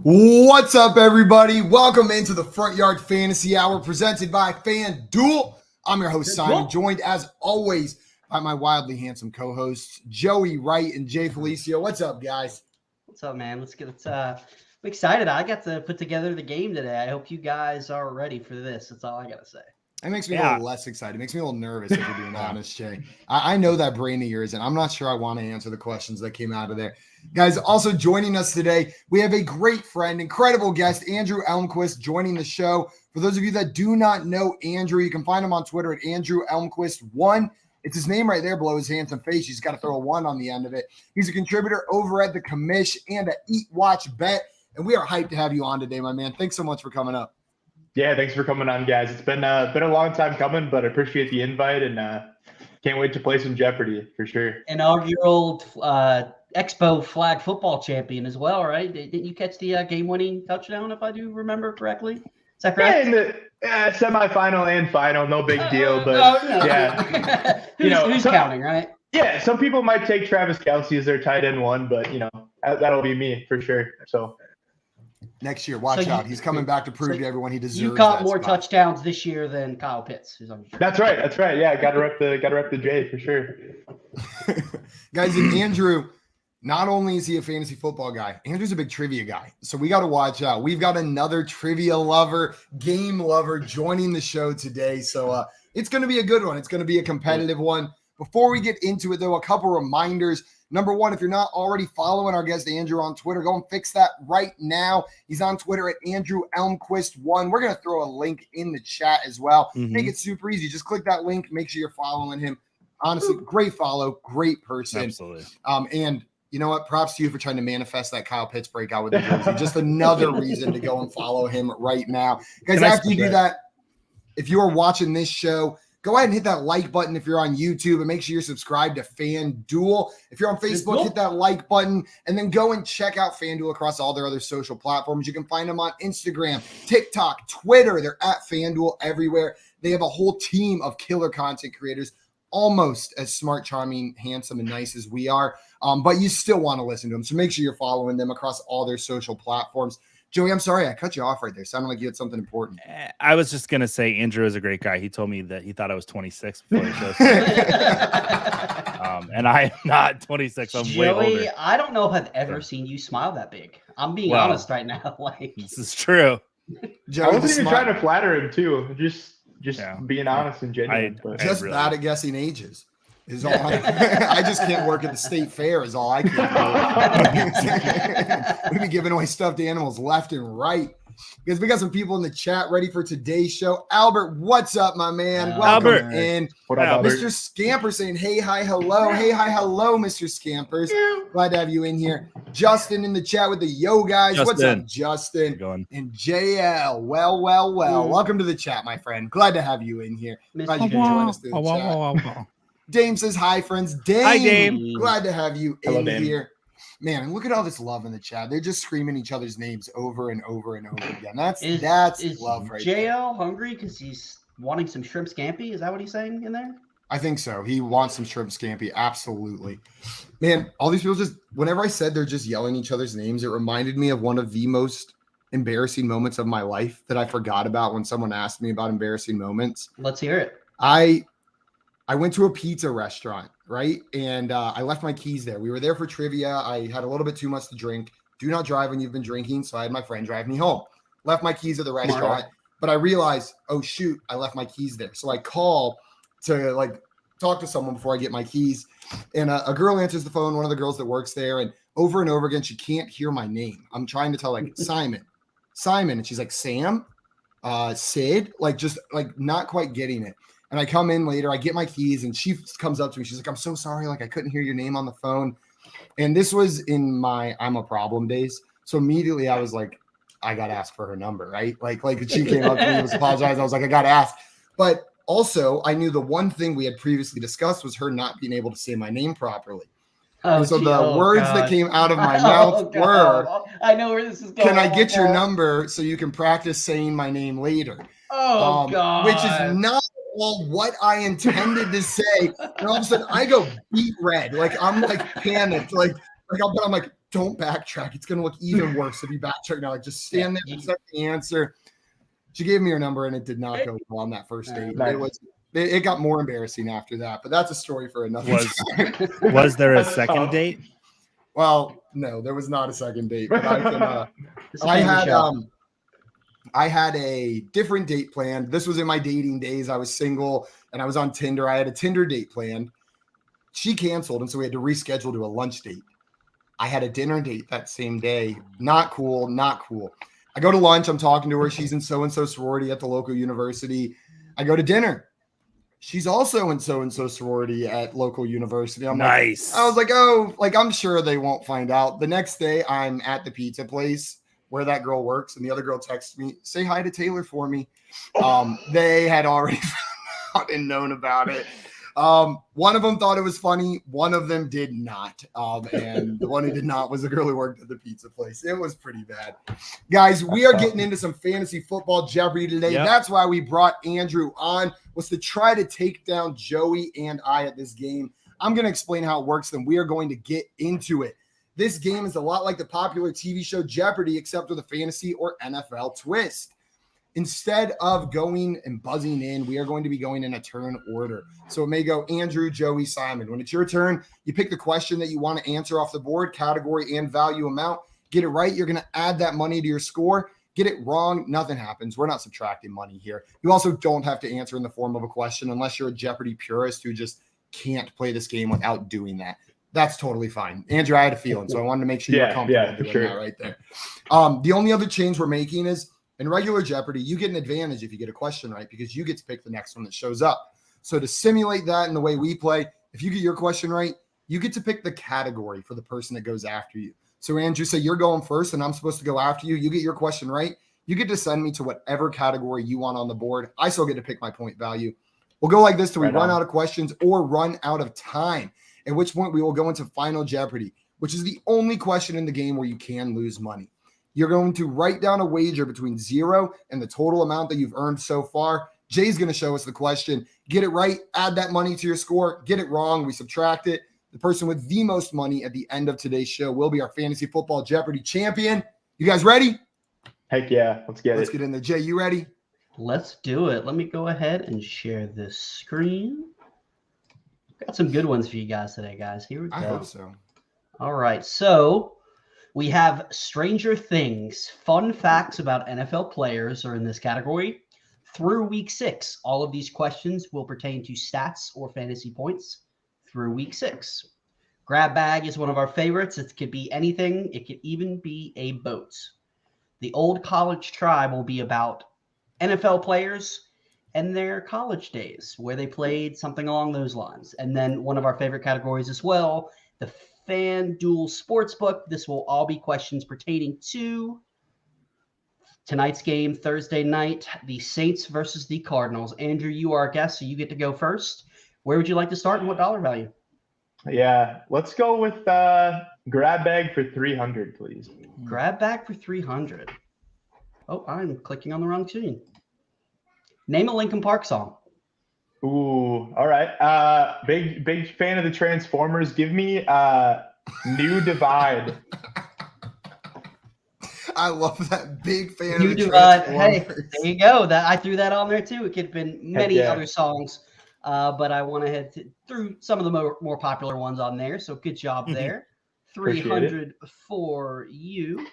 What's up, everybody? Welcome into the Front Yard Fantasy Hour presented by FanDuel. I'm your host, Simon, joined as always by my wildly handsome co-hosts, Joey Wright and Jay Felicio. What's up, guys? What's up, man? Let's get it. I'm excited. I got to put together the game today. I hope you guys are ready for this. That's all I got to say. It makes me a little less excited. It makes me a little nervous, if you're being honest, Jay. I know that brain of yours, and I'm not sure I want to answer the questions that came out of there. Guys, also joining us today, we have a great friend, incredible guest, Andrew Elmquist, joining the show. For those of you that do not know Andrew, you can find him on Twitter at Andrew Elmquist1. It's his name right there below his handsome face. He's got to throw a 1 on the end of it. He's a contributor over at The Commish and at Eat, Watch, Bet. And we are hyped to have you on today, my man. Thanks so much for coming up. Yeah, thanks for coming on, guys. It's been a long time coming, but I appreciate the invite and can't wait to play some Jeopardy for sure. Inaugural Expo flag football champion as well, right? Didn't you catch the game-winning touchdown, if I do remember correctly? Is that correct? Yeah, in the semifinal and final, no big deal. But yeah, who's counting, right? Yeah, some people might take Travis Kelce as their tight end one, but that'll be me for sure. So. Next year, watch out. He's coming back to prove to everyone he deserves. You caught more touchdowns this year than Kyle Pitts. That's right. Yeah, got to rep the J for sure. Guys, and Andrew, not only is he a fantasy football guy, Andrew's a big trivia guy. So we got to watch out. We've got another trivia lover, game lover joining the show today. So it's going to be a good one. It's going to be a competitive one. Before we get into it, though, a couple reminders. Number one, if you're not already following our guest Andrew on Twitter, go and fix that right now. He's on Twitter at Andrew Elmquist1. We're going to throw a link in the chat as well. Make it super easy. Just click that link. Make sure you're following him. Honestly, great follow. Great person. Absolutely. And you know what? Props to you for trying to manifest that Kyle Pitts breakout with the jersey. Just another reason to go and follow him right now. Guys, after you do that, if you are watching this show, go ahead and hit that like button if you're on YouTube, and make sure you're subscribed to FanDuel. If you're on Facebook, hit that like button, and then go and check out FanDuel across all their other social platforms. You can find them on Instagram, TikTok, Twitter. They're at FanDuel everywhere. They have a whole team of killer content creators, almost as smart, charming, handsome, and nice as we are, but you still want to listen to them. So make sure you're following them across all their social platforms. Joey, I'm sorry I cut you off right there. Sounded like you had something important. I was just going to say Andrew is a great guy. He told me that he thought I was 26 before he showed and I am not 26. I'm Joey, way older. I don't know if I've ever seen you smile that big. I'm being honest right now. This is true. Joey, I wasn't even trying to flatter him too. Just being honest and genuine. Just bad at guessing ages. Is all I just can't work at the state fair is all I can do. We'd be giving away stuffed animals left and right. Because we got some people in the chat ready for today's show. Albert, what's up, my man? Welcome in. What up, Albert? Mr. Scamper saying, hey, hi, hello. Hey, hi, hello, Mr. Scampers. Glad to have you in here. Justin in the chat with the yo guys. What's up, Justin? And JL. Well. Welcome to the chat, my friend. Glad to have you in here. Glad you can join us through the chat. Dame says hi, friends. Dame. Hi, Dame. Glad to have you in Dame. here. Man, and look at all this love in the chat. They're just screaming each other's names over and over and over again. That's love right there. JL hungry because he's wanting some shrimp scampi? Is that what he's saying in there? I think so. He wants some shrimp scampi. Absolutely. Man, all these people whenever I said they're just yelling each other's names, it reminded me of one of the most embarrassing moments of my life that I forgot about when someone asked me about embarrassing moments. Let's hear it. I went to a pizza restaurant, right? And I left my keys there. We were there for trivia. I had a little bit too much to drink. Do not drive when you've been drinking. So I had my friend drive me home. Left my keys at the restaurant. But I realized, oh, shoot, I left my keys there. So I call to talk to someone before I get my keys. And a girl answers the phone, one of the girls that works there. And over again, she can't hear my name. I'm trying to tell Simon. And she's like, Sam, Sid, just not quite getting it. And I come in later, I get my keys, and she comes up to me. She's like, I'm so sorry. I couldn't hear your name on the phone. And this was in my I'm a problem days. So immediately I was like, I got to ask for her number, right? She came up to me and was apologizing. I was like, I got to ask. But also I knew the one thing we had previously discussed was her not being able to say my name properly. The words that came out of my mouth were, I know where this is going. Can I get your number so you can practice saying my name later? God. Which is not all what I intended to say. And all of a sudden I go beet red. I'm panicked. I'm like, don't backtrack. It's gonna look even worse if you backtrack now. Like, just stand there and accept the answer. She gave me her number, and it did not go well on that first date. Nice. It got more embarrassing after that, but that's a story for another time. Was there a That's second tough. date? Well, no, there was not a second date. But It's a family show. I had a different date planned. This was in my dating days. I was single and I was on Tinder. I had a Tinder date planned. She canceled, and so we had to reschedule to a lunch date. I had a dinner date that same day. Not cool, not cool. I go to lunch. I'm talking to her. She's in so-and-so sorority at the local university. I go to dinner. She's also in so-and-so sorority at local university. I'm Nice. I was like, oh, like, I'm sure they won't find out. The next day, I'm at the pizza place where that girl works, and the other girl texts me, say hi to Taylor for me. They had already found out and known about it. One of them thought it was funny. One of them did not. And the one who did not was the girl who worked at the pizza place. It was pretty bad. Guys, we are getting into some fantasy football Jeopardy today. Yep. That's why we brought Andrew on, was to try to take down Joey and I at this game. I'm going to explain how it works, then we are going to get into it. This game is a lot like the popular TV show Jeopardy, except with a fantasy or NFL twist. Instead of going and buzzing in, we are going to be going in a turn order. So it may go Andrew, Joey, Simon. When it's your turn, you pick the question that you want to answer off the board, category and value amount. Get it right, you're going to add that money to your score. Get it wrong, nothing happens. We're not subtracting money here. You also don't have to answer in the form of a question unless you're a Jeopardy purist who just can't play this game without doing that. That's totally fine. Andrew, I had a feeling, so I wanted to make sure you're comfortable doing that right there. The only other change we're making is, in regular Jeopardy, you get an advantage if you get a question right because you get to pick the next one that shows up. So to simulate that in the way we play, if you get your question right, you get to pick the category for the person that goes after you. So Andrew, say you're going first and I'm supposed to go after you. You get your question right. You get to send me to whatever category you want on the board. I still get to pick my point value. We'll go like this till we run out of questions or run out of time, at which point we will go into Final Jeopardy, which is the only question in the game where you can lose money. You're going to write down a wager between 0 and the total amount that you've earned so far. Jay's going to show us the question. Get it right, add that money to your score. Get it wrong, we subtract it. The person with the most money at the end of today's show will be our Fantasy Football Jeopardy champion. You guys ready? Heck yeah, let's get Let's get in there. Jay, you ready? Let's do it. Let me go ahead and share this screen. Got some good ones for you guys today, guys. Here we go. I hope so. All right, so we have Stranger Things. Fun facts about NFL players are in this category. Through week 6, all of these questions will pertain to stats or fantasy points through week 6. Grab bag is one of our favorites. It could be anything. It could even be a boat. The old college tribe will be about NFL players and their college days, where they played, something along those lines. And then one of our favorite categories as well, the FanDuel Sportsbook. This will all be questions pertaining to tonight's game, Thursday night, the Saints versus the Cardinals. Andrew, you are our guest, so you get to go first. Where would you like to start and what dollar value? Yeah, let's go with grab bag for 300, please. Grab bag for 300. Oh, I'm clicking on the wrong screen. Name a Linkin Park song. Ooh, all right. Big fan of the Transformers. Give me New Divide. I love that. Big fan New of the Divide. Hey, Transformers. there you go. That I threw that on there too. It could have been many other songs, but I went ahead threw some of the more popular ones on there. So good job there. 300 for you.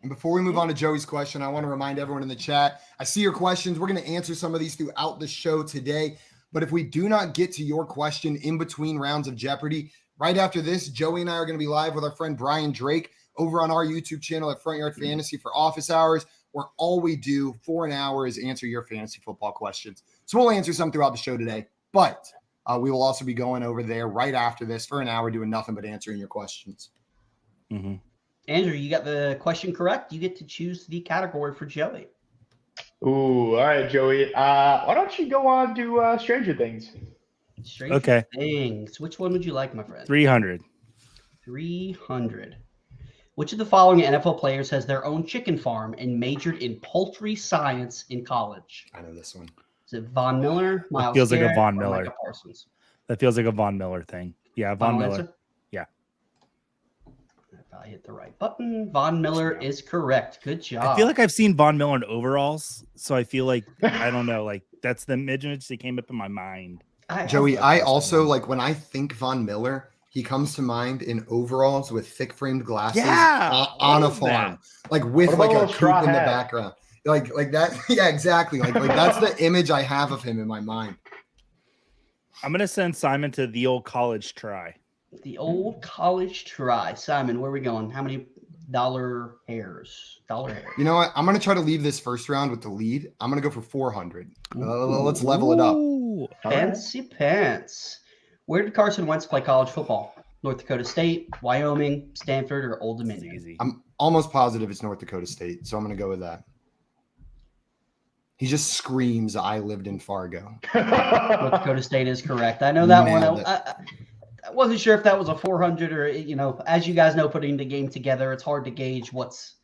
And before we move on to Joey's question, I want to remind everyone in the chat, I see your questions. We're going to answer some of these throughout the show today. But if we do not get to your question in between rounds of Jeopardy, right after this, Joey and I are going to be live with our friend Brian Drake over on our YouTube channel at Front Yard Fantasy for office hours, where all we do for an hour is answer your fantasy football questions. So we'll answer some throughout the show today, but we will also be going over there right after this for an hour doing nothing but answering your questions. Mm-hmm. Andrew, you got the question correct. You get to choose the category for Joey. Ooh, all right, Joey. Why don't you go on to Stranger Things? Stranger Things. Which one would you like, my friend? 300. 300. Which of the following NFL players has their own chicken farm and majored in poultry science in college? I know this one. Is it Von Miller, Miles feels like a Garrett, Von or Miller. Micah Parsons? That feels like a Von Miller thing. Yeah, Von Final Miller. answer? Yeah. I hit the right button. Von Miller is correct. Good job. I feel like I've seen Von Miller in overalls, so I feel like I don't know, like that's the image that came up in my mind. Joey, I also like when I think Von Miller, he comes to mind in overalls with thick framed glasses on a farm, like with like a coop in the background, like that. Yeah, exactly. Like that's the image I have of him in my mind. I'm gonna send Simon to the old college try. The old college try. Simon, where are we going? How many dollar hairs? You know what? I'm going to try to leave this first round with the lead. I'm going to go for 400. Let's level it up. Fancy pants. Where did Carson Wentz play college football? North Dakota State, Wyoming, Stanford, or Old Dominion? Easy. I'm almost positive it's North Dakota State, so I'm going to go with that. He just screams, I lived in Fargo. North Dakota State is correct. I know that one. I wasn't sure if that was a 400 or, as you guys know, putting the game together, it's hard to gauge what's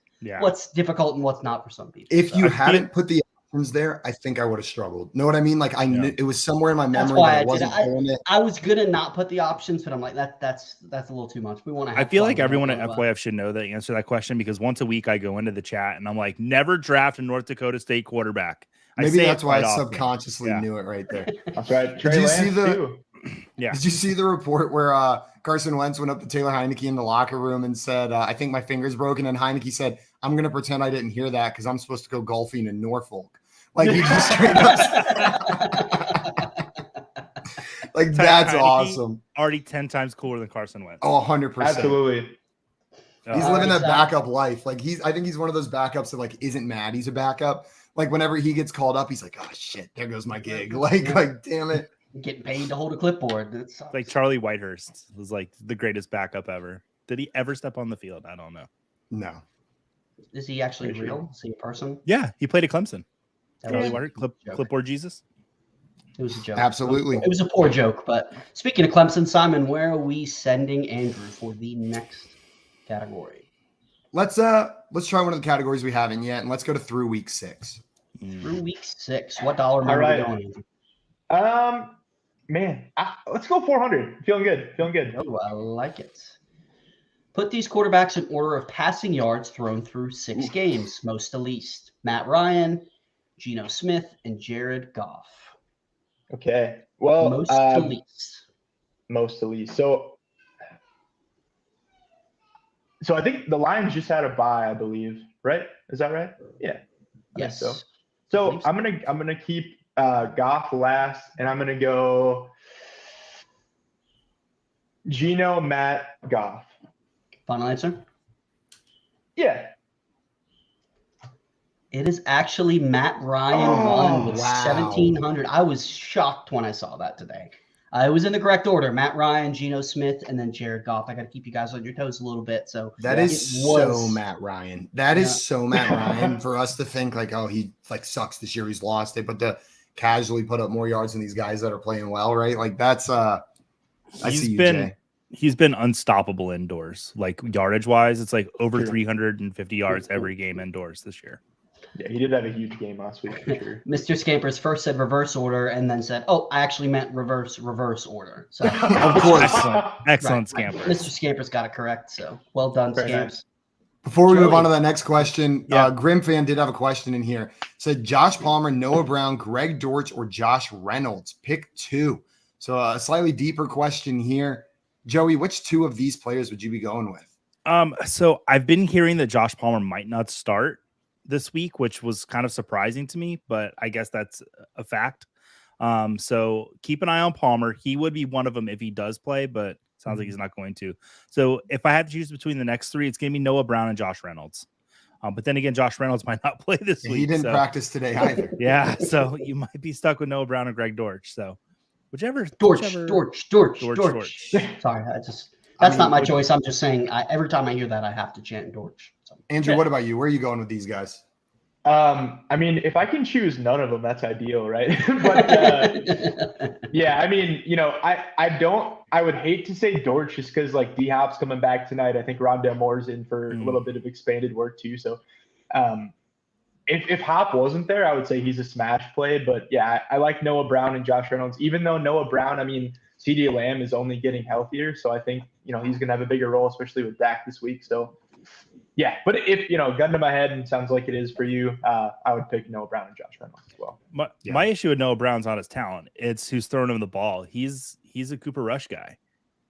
difficult and what's not for some people. If you hadn't put the options there, I think I would have struggled. Know what I mean? Like I knew it was somewhere in my memory, but I wasn't doing it. I was gonna not put the options, but I'm like that's a little too much. We want to. I feel like everyone at FYF should know the answer to that question because once a week I go into the chat and I'm like, never draft a North Dakota State quarterback. Maybe that's why I subconsciously knew it right there. That's right. Did you see Did you see the report where Carson Wentz went up to Taylor Heineke in the locker room and said, I think my finger's broken. And Heineke said, I'm going to pretend I didn't hear that because I'm supposed to go golfing in Norfolk. Like he just straight up. Like that's Heineke, awesome. Already 10 times cooler than Carson Wentz. Oh, 100%. Absolutely. He's living that backup life. Like I think he's one of those backups that like isn't mad he's a backup. Like whenever he gets called up, he's like, oh shit, there goes my gig. Like damn it. Getting paid to hold a clipboard. It's like Charlie Whitehurst was like the greatest backup ever. Did he ever step on the field? I don't know. No. Is he actually real? Is he a person? Yeah, he played at Clemson. Charlie Whitehurst, clipboard Jesus. It was a joke. Absolutely. It was a poor joke. But speaking of Clemson, Simon, where are we sending Andrew for the next category? Let's try one of the categories we haven't yet, and let's go to through week 6. Through week 6. What dollar amount are we going into? Let's go 400. Feeling good. Oh, I like it. Put these quarterbacks in order of passing yards thrown through 6 games, most to least. Matt Ryan, Geno Smith, and Jared Goff. Okay. Well, most to least. Most to least. So I think the Lions just had a bye, I believe. Right? Is that right? Yeah. Yes. So I'm gonna keep Goff last, and I'm gonna go Geno, Matt, Goff. Final answer? Yeah. It is actually Matt Ryan won with 1,700. I was shocked when I saw that today. It was in the correct order. Matt Ryan, Geno Smith, and then Jared Goff. I got to keep you guys on your toes a little bit. So that is so Matt Ryan. That is so Matt Ryan for us to think like, oh, he like sucks this year. He's lost it, but to casually put up more yards than these guys that are playing well, right? Like that's he's been unstoppable indoors, like yardage wise. It's like over 350 yards every game indoors this year. Yeah, he did have a huge game last week for sure. Mr. Scampers first said reverse order and then said, "Oh, I actually meant reverse order." So of course, excellent Scampers. Mr. Scampers got it correct. So well done, Scamps. Before we move on to the next question, Grim Fan did have a question in here. Said Josh Palmer, Noah Brown, Greg Dortch, or Josh Reynolds. Pick 2. So a slightly deeper question here. Joey, which 2 of these players would you be going with? So I've been hearing that Josh Palmer might not start this week, which was kind of surprising to me, but I guess that's a fact. So keep an eye on Palmer. He would be one of them if he does play, but sounds like he's not going to. So if I have to choose between the next 3, it's going to be Noah Brown and Josh Reynolds. But then again, Josh Reynolds might not play this week. He didn't practice today either. Yeah, so you might be stuck with Noah Brown and Greg Dortch. So whichever. Dortch. Sorry, that's not my choice. I'm just saying every time I hear that, I have to chant Dortch. So. Andrew, what about you? Where are you going with these guys? I mean, if I can choose none of them, that's ideal, right? But yeah, I mean, I would hate to say Dortch just because like D-Hop's coming back tonight. I think Rondell Moore's in for a little bit of expanded work too. So if Hop wasn't there, I would say he's a smash play. But yeah, I like Noah Brown and Josh Reynolds. Even though Noah Brown, I mean, CeeDee Lamb is only getting healthier, so I think he's gonna have a bigger role, especially with Dak this week. So yeah, but if gun to my head, and sounds like it is for you, I would pick Noah Brown and Josh Reynolds as well. My issue with Noah Brown's not his talent; it's who's throwing him the ball. He's a Cooper Rush guy,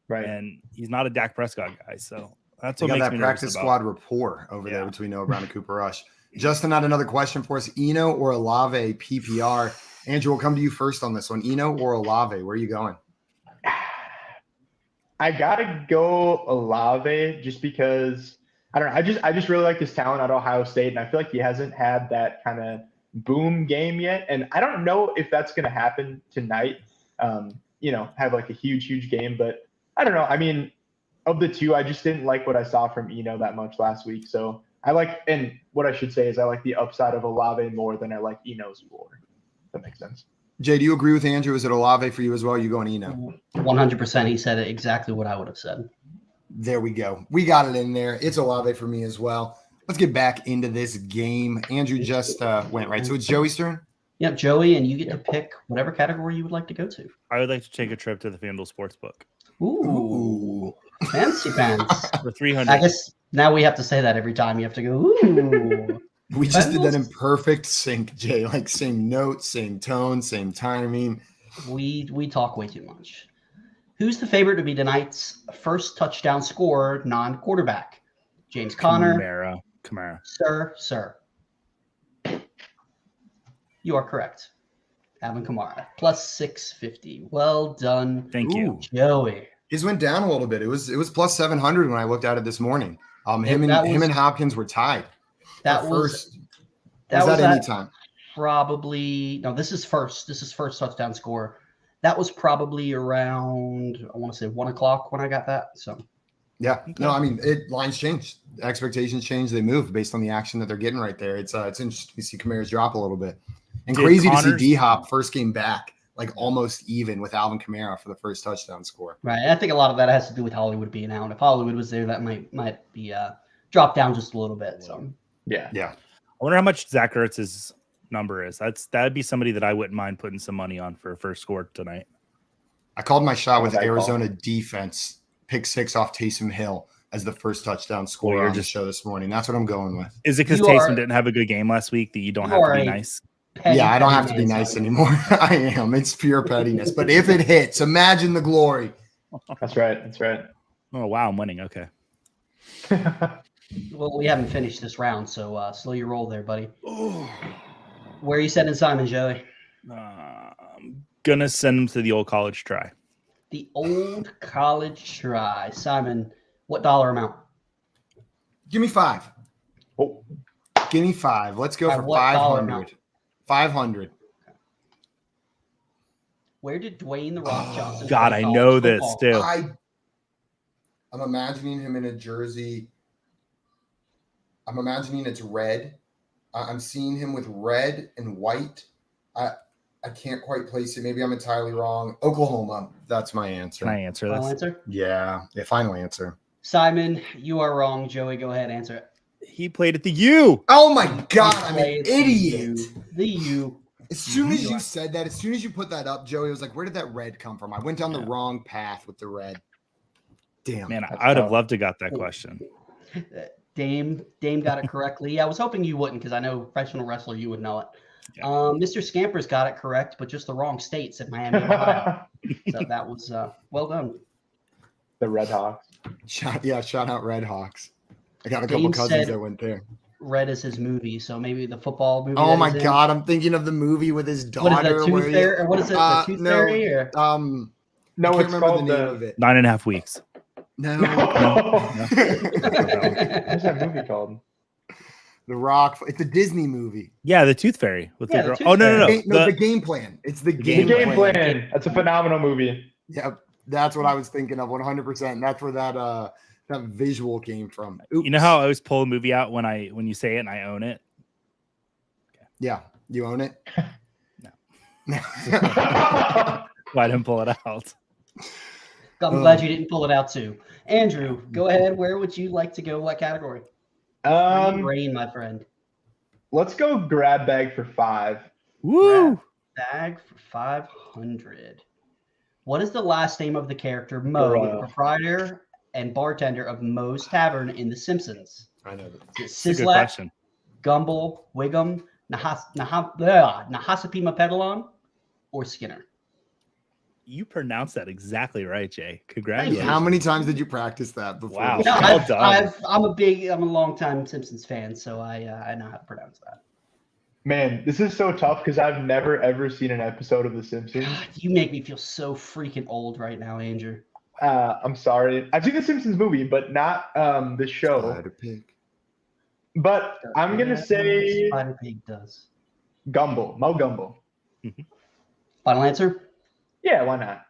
right? And he's not a Dak Prescott guy. So that's what got makes that me practice nervous squad rapport over there between Noah Brown and Cooper Rush. Justin had another question for us. Eno or Olave PPR? Andrew, we'll come to you first on this one. Eno or Olave? Where are you going? I gotta go Olave just because I don't know. I just really like his talent at Ohio State, and I feel like he hasn't had that kind of boom game yet. And I don't know if that's gonna happen tonight. Have like a huge game, but I don't know. I mean, of the two, I just didn't like what I saw from Eno that much last week. So I like, and what I should say is I like the upside of Olave more than I like Eno's floor. If that makes sense. Jay, do you agree with Andrew? Is it Olave for you as well? You going Eno? 100%. He said exactly what I would have said. There we go. We got it in there. It's Olave for me as well. Let's get back into this game. Andrew just went, right? So it's Joey's turn? Yep, Joey, and you get to pick whatever category you would like to go to. I would like to take a trip to the FanDuel Sportsbook. Ooh. Fancy pants. For 300. I guess now we have to say that every time you have to go, ooh. We just did that in perfect sync, Jay. Like same notes, same tone, same timing. We talk way too much. Who's the favorite to be tonight's first touchdown scorer, non-quarterback? James Conner. Kamara. Sir. You are correct. Alvin Kamara, plus 650. Well done. Thank you. Joey. His went down a little bit. It was plus 700 when I looked at it this morning. Him and Hopkins were tied. That was anytime? Probably no. This is first touchdown score. That was probably around, I want to say 1 o'clock when I got that. So yeah, no, I mean lines changed, expectations change, they move based on the action that they're getting right there. It's interesting to see Kamara's drop a little bit, and crazy to see D-Hop first game back like almost even with Alvin Kamara for the first touchdown score. Right, I think a lot of that has to do with Hollywood being out. If Hollywood was there, that might be dropped down just a little bit. So yeah. I wonder how much Zach Ertz's number is. That'd be somebody that I wouldn't mind putting some money on for a first score tonight. I called my shot with Arizona defense, pick 6 off Taysom Hill as the first touchdown scorer on the show this morning. That's what I'm going with. Is it because Taysom didn't have a good game last week that you don't have to be nice? I don't have to be nice anymore. I am. It's pure pettiness. But if it hits, imagine the glory. That's right. Oh, wow. I'm winning. Okay. Well, we haven't finished this round, so slow your roll there, buddy. Where are you sending Simon, Joey? I'm going to send him to the old college try. The old college try. Simon, what dollar amount? Give me 5. Oh. Give me 5. Let's go for 500. 500. Where did Dwayne The Rock Johnson God, I know this too. I'm imagining him in a jersey. I'm imagining it's red. I'm seeing him with red and white. I can't quite place it. Maybe I'm entirely wrong. Oklahoma. That's my answer. Can I answer this? Final answer? Yeah, final answer. Simon, you are wrong. Joey, go ahead, answer it. He played at the U. Oh my God, I'm an idiot. The U. As soon as you said that, as soon as you put that up, Joey, I was like, where did that red come from? I went down the wrong path with the red. Damn. Man, I would have loved to got that question. Dame got it correctly. I was hoping you wouldn't because I know professional wrestler, you would know it. Yeah. Mr. Scampers got it correct, but just the wrong states at Miami, Ohio. So that was well done. The Red Hawks. Shout out Red Hawks. I got a couple cousins that went there. Red is his movie, so maybe the football movie. Oh my God, I'm thinking of the movie with his daughter. What is that, Tooth Fairy? What is it? The Tooth Fairy? Or? No, it's called the name of it. 9.5 weeks. No. What's that movie called? The Rock. It's a Disney movie. Yeah, the Tooth Fairy with the girl. Tooth Oh no. The game plan. It's the game plan. That's a phenomenal movie. Yep, that's what I was thinking of 100%. That's where that visual came from. Oops. You know how I always pull a movie out when you say it and I own it? Okay. Yeah, you own it? No. Well, I didn't pull it out. I'm glad you didn't pull it out too. Andrew, go ahead. Where would you like to go? What category? Rain, Rain, my friend. Let's go grab bag for 5. Woo! Grab bag for 500. What is the last name of the character Mo, the Bruh. proprietor and bartender of Moe's Tavern in The Simpsons? I know that. Is it It's a good Sizzlack, question. Gumbel, Wiggum, Nahasapima Pedalon, or Skinner? You pronounced that exactly right, Jay. Thank you. Congratulations. How many times did you practice that before? Wow. the No, show? Well done. I'm a longtime Simpsons fan, so I know how to pronounce that. Man, this is so tough because I've never ever seen an episode of The Simpsons. God, you make me feel so freaking old right now, Andrew. I'm sorry. I've seen the Simpsons movie, but not the show. Spider Pig. But I'm gonna Yeah, say Spider Pig does. Gumbel, Mo Gumbel. Final answer? Yeah, why not?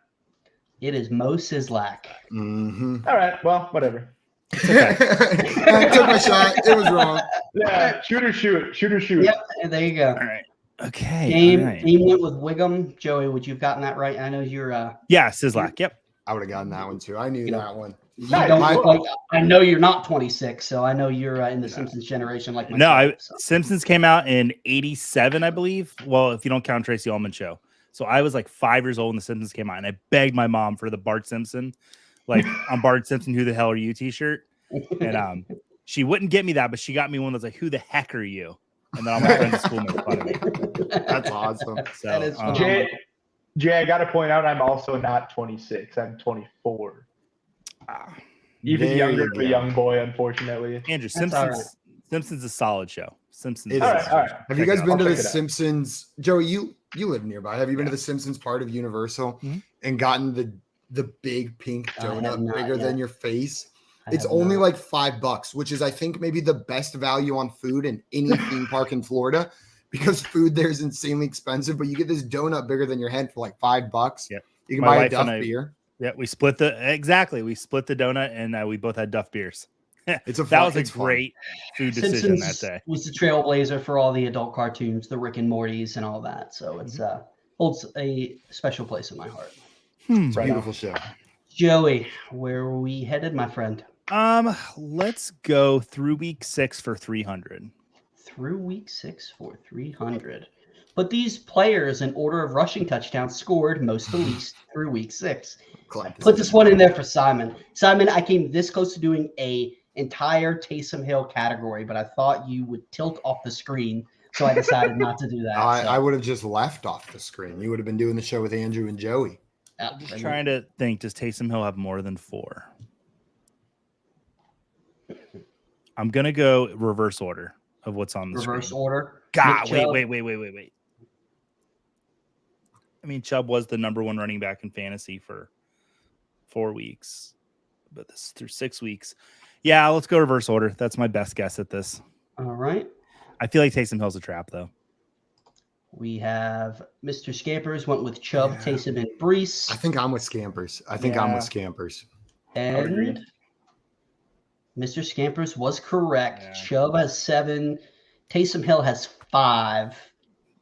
It is Mo Sizzlack. Mm-hmm. All right, well, whatever. I took my shot. It was wrong. Yeah, shoot or shoot. Yep, and there you go. All right. Okay. Game, all right. game went with Wiggum. Joey, would you have gotten that right? I know you're Yeah, Sizzlack. Yep. I would have gotten that one too. I knew You know, that one. you Nice. don't My- look like I know you're not 26, so I know you're in the Simpsons generation like myself. So. Simpsons came out in '87, I believe. Well, if you don't count Tracy Ullman show. So I was like 5 years old when the Simpsons came out, and I begged my mom for the Bart Simpson, like on Bart Simpson, "Who the hell are you?" T-shirt, and she wouldn't get me that, but she got me one that's like, "Who the heck are you?" And then all my friends at school made fun of me. That's awesome. So That is phenomenal. Jay, I got to point out, I'm also not 26. I'm 24. Even There younger you than a go. young boy, unfortunately. Andrew, That's all Simpsons is a solid show. Simpsons. It is is. a All solid right. show. Have you Check it guys out. been to I'll the check it out. Simpsons? Joey, you live nearby. Have you been to Yeah. the Simpsons part of Universal Mhm. and gotten the big pink I have donut not bigger yet. than your face? I It's have only not. like $5, which is I think maybe the best value on food in any theme park in Florida because food there is insanely expensive. But you get this donut bigger than your head for like $5. Yep. You can My buy a wife Duff and I- beer. Yeah, we split the donut, and we both had Duff beers. It's a That was a it's fun. great food decision that Simpsons day. was the trailblazer for all the adult cartoons, the Rick and Mortys and all that. So it's holds a special place in my heart. It's a Right beautiful show. Joey, where are we headed, my friend? Let's go through week 6 for 300. Through week 6 for 300. But these players in order of rushing touchdowns scored most to least through week 6. Clap Put this one in there for Simon. Simon, I came this close to doing a entire Taysom Hill category, but I thought you would tilt off the screen, so I decided not to do that. I would have just left off the screen. You would have been doing the show with Andrew and Joey. I'm just trying to think, does Taysom Hill have more than 4? I'm gonna go reverse order of what's on the reverse screen. order. God, Nick Chubb. wait. I mean, Chubb was the number 1 running back in fantasy for 4 weeks, but this is through 6 weeks. Yeah, let's go reverse order. That's my best guess at this. All right. I feel like Taysom Hill's a trap, though. We have Mr. Scampers went with Chubb, Yeah. Taysom, and Brees. I think I'm with Scampers. I'm with Scampers. And Mr. Scampers was correct. Yeah. Chubb has 7. Taysom Hill has 5.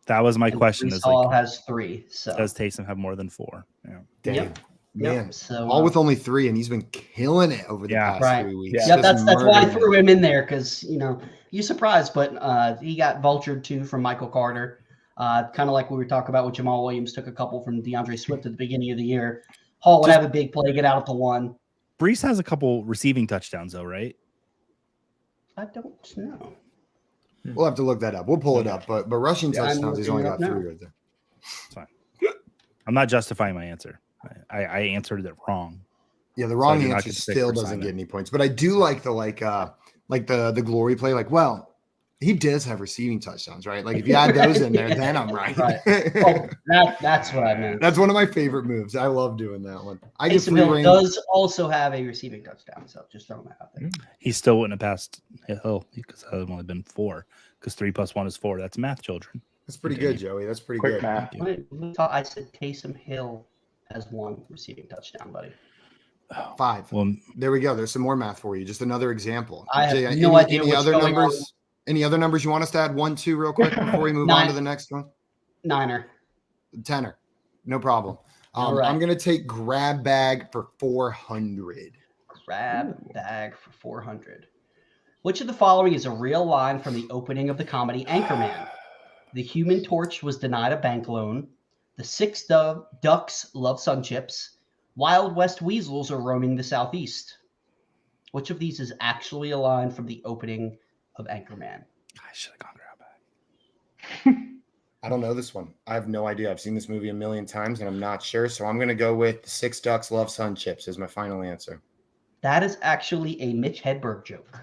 That was my and question. Brees Is Hall like, has 3. So does Taysom have more than 4? Yeah. Damn. Yep. Man. So All with only 3, and he's been killing it over the Yeah. past Right. 3 weeks. Yeah. Yep, Just that's why I murdering threw it. him in there because you surprised, but he got vultured too from Michael Carter. Kind of like we were talking about with Jamal Williams, took a couple from DeAndre Swift at the beginning of the year. Hall would have a big play, get out at the 1. Brees has a couple receiving touchdowns, though, right? I don't know. We'll have to look that up. We'll pull it up. But rushing Yeah, I'm touchdowns, he's looking only it up got now. 3 right there. It's fine. I'm not justifying my answer. I answered it wrong. Yeah, the wrong I do not answer get sick still for doesn't Simon. get any points. But I do like the glory play. Like, well, he does have receiving touchdowns, right? Like if you add those in there, then I'm right. Right. Oh, that's what I meant. That's one of my favorite moves. I love doing that one. I get Taysom free Hill reign. does also have a receiving touchdown, so just throwing that out there. He still wouldn't have passed Hill because it would only been 4. Because 3 + 1 is 4. That's math, children. That's pretty good, Joey. That's pretty Quick good. math. I said Taysom Hill has 1 receiving touchdown, buddy. 5. Well, There we go. There's some more math for you. Just another example. I have Jay, no idea any what's other going numbers? Any other numbers you want us to add 1, 2 real quick before we move on 9. to the next one? Niner. Tenner. No problem. All right. I'm going to take grab bag for 400. Grab bag for 400. Which of the following is a real line from the opening of the comedy Anchorman? The Human Torch was denied a bank loan. The six ducks love sun chips. Wild West weasels are roaming the southeast. Which of these is actually a line from the opening of Anchorman? I should have gone grab back. I don't know this one. I have no idea. I've seen this movie a million times and I'm not sure. So I'm going to go with the six ducks love sun chips as my final answer. That is actually a Mitch Hedberg joke.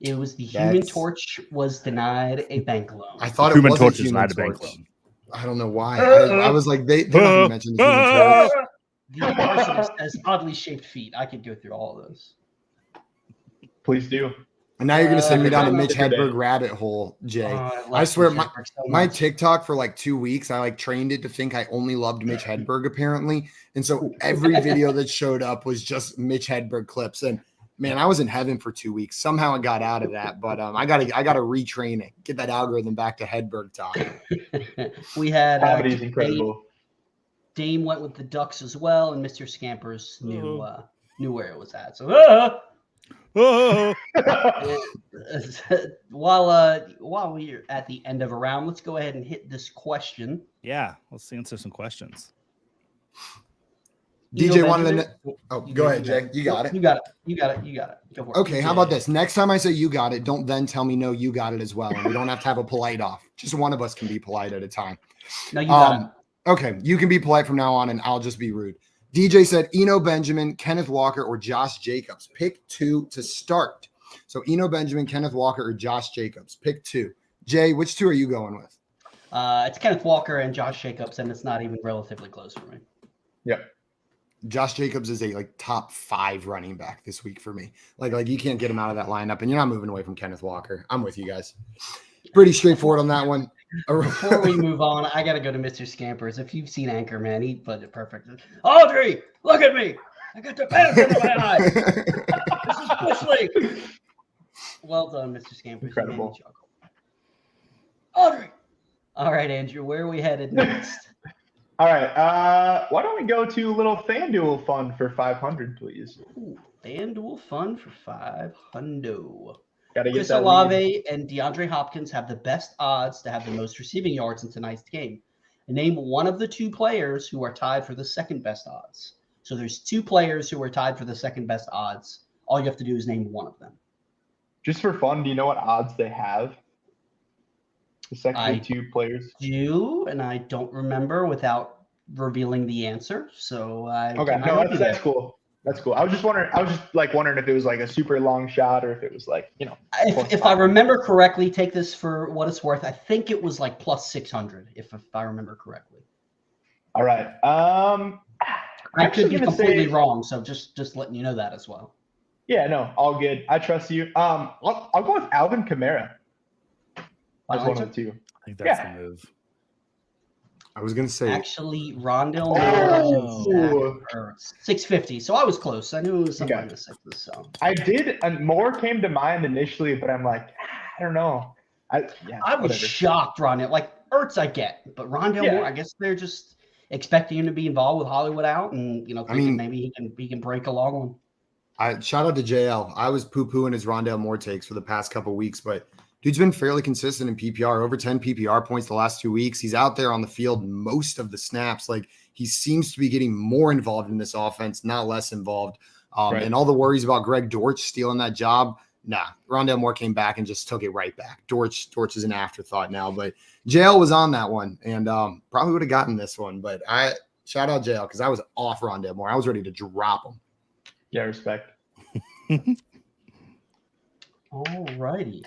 It was the Human Torch was denied a bank loan. I thought Human it was Torch a is Human not a bank Torch. loan. I don't know why. I was like, they're not going to mention the Human Torch. The person has oddly shaped feet. I could go through all of those. Please do. And now you're going to send me down a I'm Mitch not Hedberg rabbit hole, Jay. I I swear, Mitch Hedberg so my much. TikTok for like 2 weeks, I like trained it to think I only loved Mitch Hedberg apparently. And so every video that showed up was just Mitch Hedberg clips. And man, I was in heaven for 2 weeks. Somehow I got out of that, but I gotta retrain it, get that algorithm back to Hedberg talk. We had Comedy is incredible. Dame went with the Ducks as well, and Mr. Scampers knew where it was at. So while we're at the end of a round, let's go ahead and hit this question. Yeah, let's answer some questions. DJ wanted to know. Oh, go ahead, Jay. You got it. You got it. Go for it. Okay, how about this? Next time I say you got it, don't then tell me no, you got it as well. And we don't have to have a polite off. Just one of us can be polite at a time. No, you got it. Okay, you can be polite from now on, and I'll just be rude. DJ said Eno Benjamin, Kenneth Walker, or Josh Jacobs. Pick two to start. So Eno Benjamin, Kenneth Walker, or Josh Jacobs. Pick two. Jay, which two are you going with? It's Kenneth Walker and Josh Jacobs, and it's not even relatively close for me. Yep. Josh Jacobs is a top 5 running back this week for me. Like you can't get him out of that lineup, and you're not moving away from Kenneth Walker. I'm with you guys. Pretty straightforward on that one. Before we move on, I got to go to Mr. Scampers. If you've seen Anchorman, he put it perfect. Audrey, look at me. I got the pants in my eyes. This is Bush League. Well done, Mr. Scampers. Incredible. Audrey. All right, Andrew, where are we headed next? All right. Why don't we go to a little FanDuel fun for 500, please? Ooh, FanDuel fun for 500. Gotta get Chris that lead. Olave and DeAndre Hopkins have the best odds to have the most receiving yards in tonight's game. Name one of the two players who are tied for the second best odds. So there's two players who are tied for the second best odds. All you have to do is name one of them. Just for fun, do you know what odds they have? The second two players. Do, and I don't remember without revealing the answer. So okay, no, that's cool. That's cool. I was just wondering if it was like a super long shot or if it was like, If I remember correctly, take this for what it's worth. I think it was like plus 600, if I remember correctly. All right. I could be completely wrong, so just letting you know that as well. Yeah, no, all good. I trust you. I'll go with Alvin Kamara. That's one of the two. I think that's the move. I was going to say. Actually, Rondell Moore, 650. So I was close. I knew it was something in the sixes. So I did, and more came to mind initially, but I'm like, I don't know. I was shocked, Rondell. Like Ertz, I get, but Rondell Moore, I guess they're just expecting him to be involved with Hollywood out, and maybe he can break a long one. Shout out to JL. I was poo-pooing his Rondell Moore takes for the past couple of weeks, but dude's been fairly consistent in PPR, over 10 PPR points the last 2 weeks. He's out there on the field most of the snaps. Like he seems to be getting more involved in this offense, not less involved. And all the worries about Greg Dortch stealing that job. Nah, Rondell Moore came back and just took it right back. Dortch is an afterthought now, but JL was on that one and probably would have gotten this one. But I shout out JL because I was off Rondell Moore. I was ready to drop him. Yeah, respect. All righty.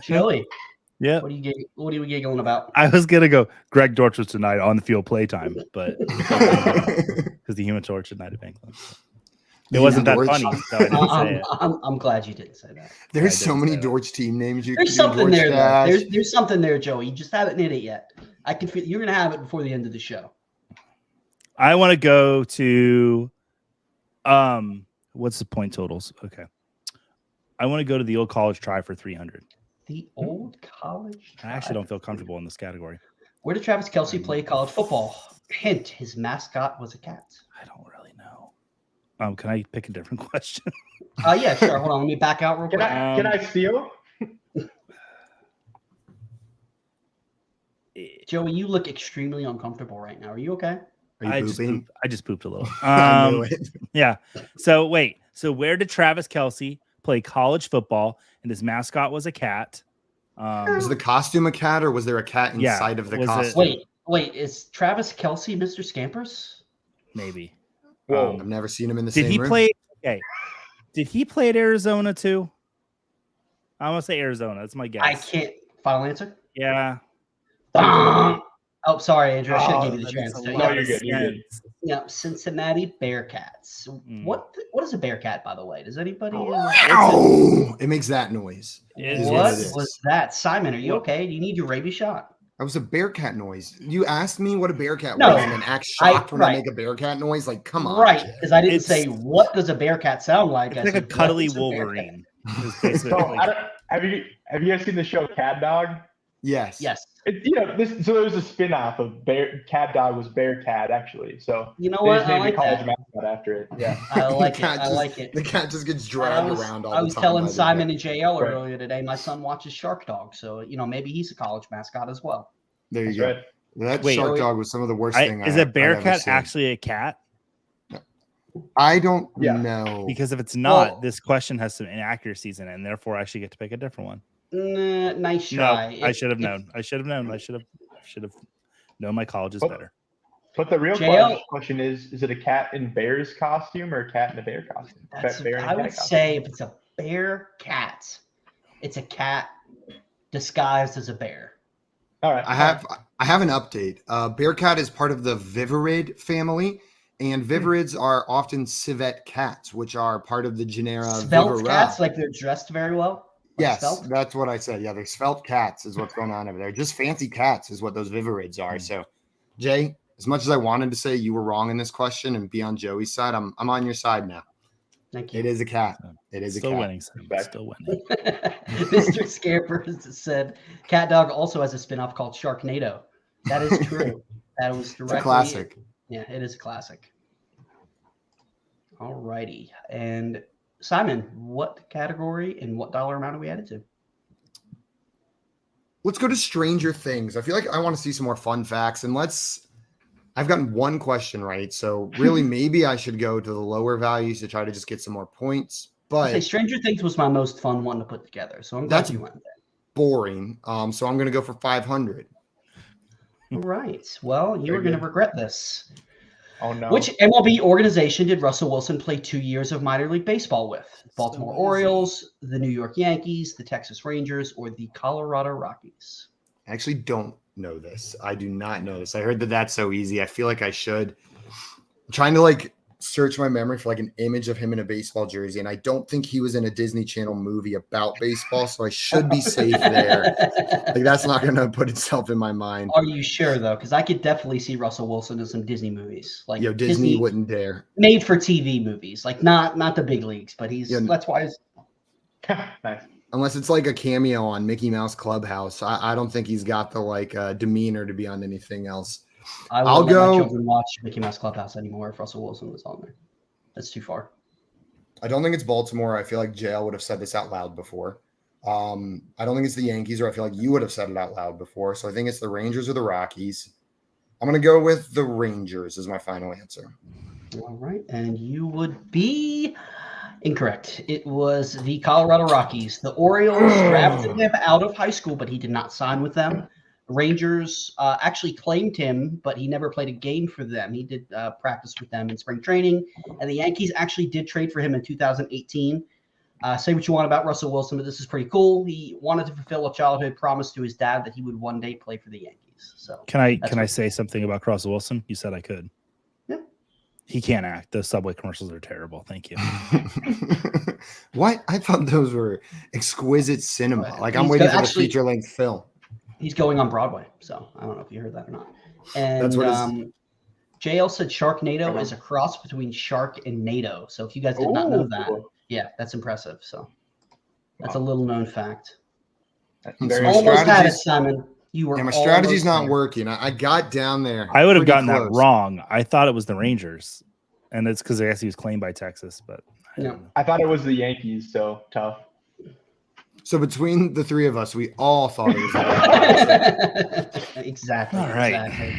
Joey. Yeah. What are you giggling about? I was gonna go Greg Dortch was tonight on the field playtime, but because the Human Torch denied a bank loan. It wasn't that funny. So I didn't say it. I'm glad you didn't say that. There's so many Dortch team names. There's something there, though. There's something there, Joey. You just haven't hit it yet. I can feel you're gonna have it before the end of the show. I want to go to what's the point totals? Okay. I want to go to the old college try for 300. The old college try. I actually don't feel comfortable in this category. Where did Travis Kelce play college football? Hint, his mascot was a cat. I don't really know. Can I pick a different question? Yeah, sure. Hold on. Let me back out real quick. Can I steal? Joey, you look extremely uncomfortable right now. Are you okay? Are you I pooping? just pooped a little. I knew it. Yeah. So wait. So where did Travis Kelce play college football and his mascot was a cat? Was the costume a cat or was there a cat Yeah, inside of the was it- costume? Wait, is Travis Kelce Mr. Scampers? Maybe. Whoa. I've never seen him in the Did same he room. play? Okay. Did he play at Arizona too? I want to say Arizona. That's my guess. I can't. Final answer? Yeah. Oh, sorry, Andrew. I should have Oh, given you the that makes chance a to. lot No, Yeah, you're of good, you're good. sense. yeah, Cincinnati Bearcats. Mm. What is a Bearcat, by the way? Does anybody? Ow! It makes that noise. Is What it is. was that? Simon, are you What? okay? Do you need your rabies shot? That was a Bearcat noise. You asked me what a Bearcat No, was and then act shocked when I right. make a Bearcat noise. Like, come on. Right, Jay. because I didn't It's- say what does a Bearcat sound like. It's I like a said, cuddly what is a Bearcat? Wolverine. Is basically So like- have you guys seen the show Cat Dog? Yes. Yes. So there was a spin-off of Cat Dog was Bearcat actually. So You know they what? just I named like the college that. mascot after it. Yeah. I like it. The cat I just- like it. The cat just gets I dragged was, around all I the was time. telling by the Simon cat. and JL Right. earlier today, my son watches Shark Dog, so maybe he's a college mascot as well. There you That's go. right. That Wait. shark dog was some of the worst thing. is I've a ever Bearcat seen. actually a cat? I don't Yeah. know. Because if it's not, Well- this question has some inaccuracies in it, and therefore I should get to pick a different one. Nice No, try. I should have known. I should have known. I should have known my colleges What? better. But the real JL question is it a cat in bear's costume or a cat in a bear costume? Bear in a I cat would costume. say if it's a bear cat, it's a cat disguised as a bear. All right. I have an update. Bearcat is part of the vivarid family, and vivarids are often civet cats, which are part of the genera Svelte Vivara. cats, like they're dressed very well. Like Yes, svelte? that's what I said. Yeah, they're svelte cats is what's going on over there. Just fancy cats is what those vivarids are. So, Jay, as much as I wanted to say you were wrong in this question and be on Joey's side, I'm on your side now. Thank you. It is a cat. It is Still a cat. winning. Sam. Back. Still winning. Mr. Scampers said Cat Dog also has a spin-off called Sharknado. That is true. That was It's a directly classic. Yeah, it is a classic. All righty. And Simon, what category and what dollar amount are we added to? Let's go to Stranger Things. I feel like I want to see some more fun facts, and I've gotten one question right, so really maybe I should go to the lower values to try to just get some more points. I'd say But Stranger Things was my most fun one to put together, so I'm glad That's- you went there. boring. So I'm going to go for 500. All right. Well, you Very are going to good. regret this. Oh no. Which MLB organization did Russell Wilson play 2 years of minor league baseball with? Baltimore easy. Orioles, the New York Yankees, the Texas Rangers, or the Colorado Rockies? I actually don't know this. I do not know this. I heard that that's so easy. I feel like I should. I'm trying to search my memory for an image of him in a baseball jersey, and I don't think he was in a Disney Channel movie about baseball, so I should be safe there. That's not going to put itself in my mind. Are you sure though? Because I could definitely see Russell Wilson in some Disney movies, like Disney wouldn't dare. made for TV movies, like not the big leagues, but that's why. Nice. Unless it's like a cameo on Mickey Mouse Clubhouse. I don't think he's got the demeanor to be on anything else. I'll let my children watch Mickey Mouse Clubhouse anymore if Russell Wilson was on there. That's too far. I don't think it's Baltimore. I feel like JL would have said this out loud before. I don't think it's the Yankees, or I feel like you would have said it out loud before. So I think it's the Rangers or the Rockies. I'm going to go with the Rangers as my final answer. All right, and you would be incorrect. It was the Colorado Rockies. The Orioles drafted him out of high school, but he did not sign with them. Rangers actually claimed him, but he never played a game for them. He did practice with them in spring training, and the Yankees actually did trade for him in 2018. Say what you want about Russell Wilson, but this is pretty cool. He wanted to fulfill a childhood promise to his dad that he would one day play for the Yankees. So Can I That's say something about Russell Wilson? You said I could. Yeah. He can't act. The Subway commercials are terrible. Thank you. What? I thought those were exquisite cinema. I'm He's waiting for the actually- feature-length film. he's going on Broadway. So I don't know if you heard that or not. And That's what his- JL said Sharknado is a cross between shark and NATO. So if you guys did not know that, yeah, that's impressive. So that's a little known fact. That's Hmm, very so Almost had it, strategies- Simon. You were Yeah, my strategy's almost not there. working. I got down there. I would have pretty gotten that close. wrong. I thought it was the Rangers, and it's because I guess he was claimed by Texas. But I No. don't know. I thought it was the Yankees, so tough. So between the three of us, we all thought it was that. Exactly. All right. Exactly.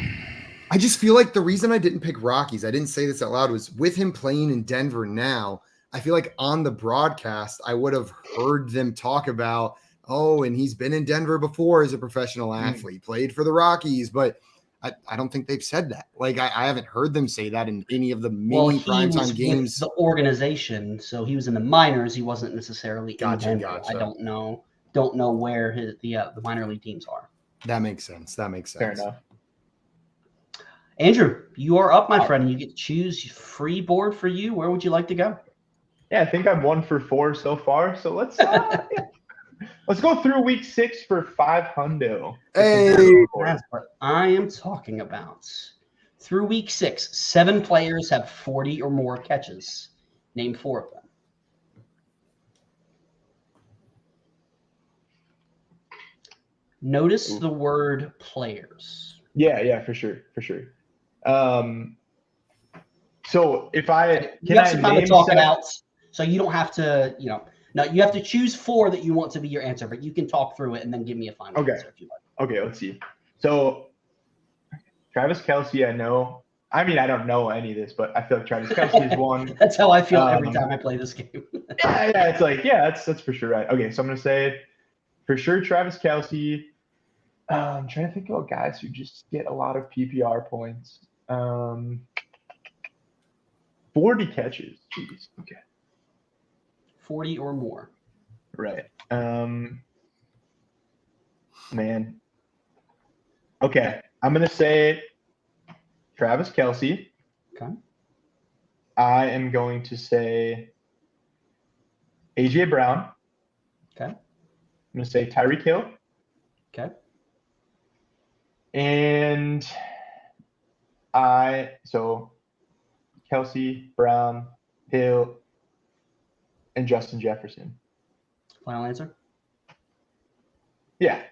I just feel like the reason I didn't pick Rockies, I didn't say this out loud, was with him playing in Denver now, I feel like on the broadcast, I would have heard them talk about, oh, and he's been in Denver before as a professional athlete, played for the Rockies, but I don't think they've said that. Like, I haven't heard them say that in any of the many primetime games. With the organization, so he was in the minors. He wasn't necessarily in Denver. Gotcha. I don't know where the minor league teams are. That makes sense. Fair enough. Andrew, you are up, my friend. You get to choose free board for you. Where would you like to go? Yeah, I think I'm 1 for 4 so far. So let's go through week 6 for 500. Hey, that's what I am talking about. Through week 6, 7 players have 40 or more catches. Name 4 of them. Notice the word players. Yeah, for sure. So if I you have some time to talk it out, so you don't have to, no, you have to choose 4 that you want to be your answer, but you can talk through it and then give me a final answer if you like. Okay, let's see. So Travis Kelce, I know. I mean, I don't know any of this, but I feel like Travis Kelce is one. That's how I feel every time I play this game. It's like, that's for sure right. Okay, so I'm gonna say for sure Travis Kelce. I'm trying to think about guys who just get a lot of PPR points. 40 catches. Jeez. Okay. 40 or more. Right. Man. Okay. I'm going to say Travis Kelce. Okay. I am going to say AJ Brown. Okay. I'm going to say Tyreek Hill. Okay. And so Kelce, Brown, Hill, and Justin Jefferson. Final answer? Yeah.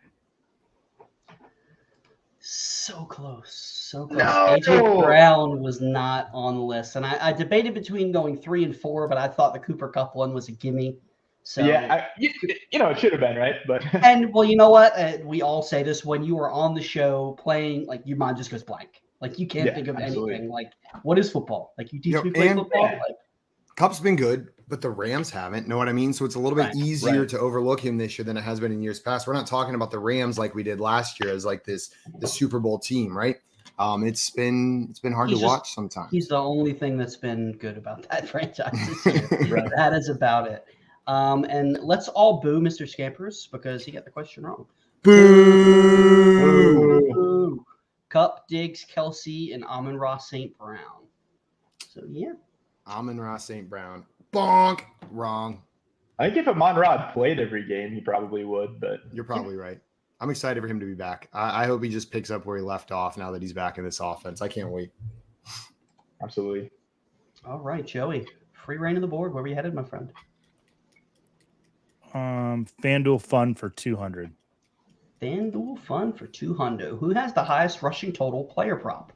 So close. No! AJ Brown was not on the list. And I debated between going 3 and 4, but I thought the Cooper Kupp one was a gimme. So yeah, it should have been, right? But and well, you know what? We all say this when you are on the show playing, like your mind just goes blank. Like you can't think of anything. Like, what is football? Like you teach me to play football. Like, Kupp's been good, but the Rams haven't. Know what I mean? So it's a little bit easier to overlook him this year than it has been in years past. We're not talking about the Rams like we did last year as like the Super Bowl team, right? It's been hard to watch sometimes. He's the only thing that's been good about that franchise this year. That is about it. And let's all boo Mr. Scampers because he got the question wrong. Boo! Kupp, Diggs, Kelce, and Amon-Ra St. Brown. So, yeah. Amon-Ra St. Brown. Bonk. Wrong. I think if Amon-Ra played every game, he probably would. But you're probably right. I'm excited for him to be back. I hope he just picks up where he left off now that he's back in this offense. I can't wait. Absolutely. All right, Joey. Free reign of the board. Where are we headed, my friend? FanDuel Fun for 200. FanDuel Fun for 200. Who has the highest rushing total player prop?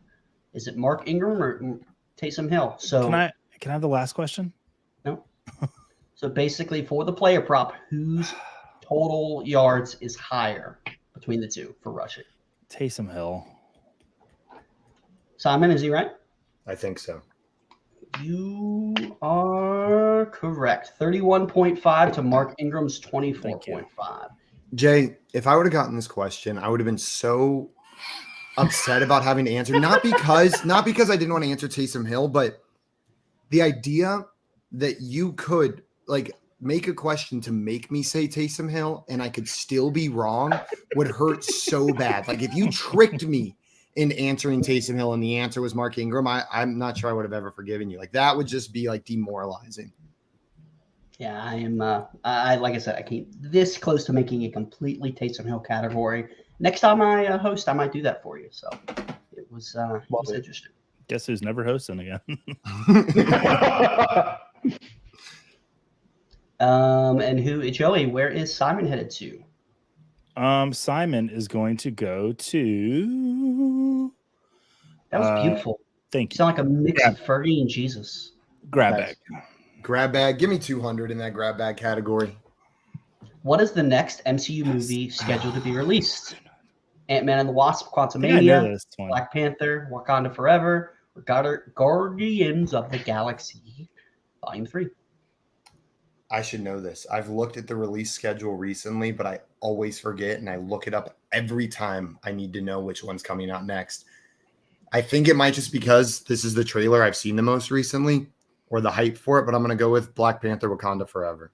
Is it Mark Ingram or Taysom Hill? So can I have the last question? No. So basically, for the player prop, whose total yards is higher between the two for rushing? Taysom Hill. Simon, is he right? I think so. You are correct. 31.5 to Mark Ingram's 24.5. Jay, if I would have gotten this question, I would have been so upset about having to answer. Not because I didn't want to answer Taysom Hill, but the idea that you could like make a question to make me say Taysom Hill and I could still be wrong would hurt so bad. Like if you tricked me in answering Taysom Hill and the answer was Mark Ingram, I'm not sure I would have ever forgiven you. Like that would just be like demoralizing. Yeah, I am. Like I said, I came this close to making a completely Taysom Hill category. Next time I host, I might do that for you. So it was interesting. Guess who's never hosting again? And who, Joey? Where is Simon headed to? Simon is going to go to. That was beautiful. Thank you. You sound like a mix of Fergie and Jesus. Grab bag. Grab bag. Give me 200 in that grab bag category. What is the next MCU movie scheduled to be released? Ant-Man and the Wasp, I think I know Quantumania, this one. Black Panther, Wakanda Forever, or Guardians of the Galaxy Volume 3. I should know this. I've looked at the release schedule recently, but I always forget, and I look it up every time I need to know which one's coming out next. I think it might just because this is the trailer I've seen the most recently, or the hype for it, but I'm going to go with Black Panther Wakanda Forever.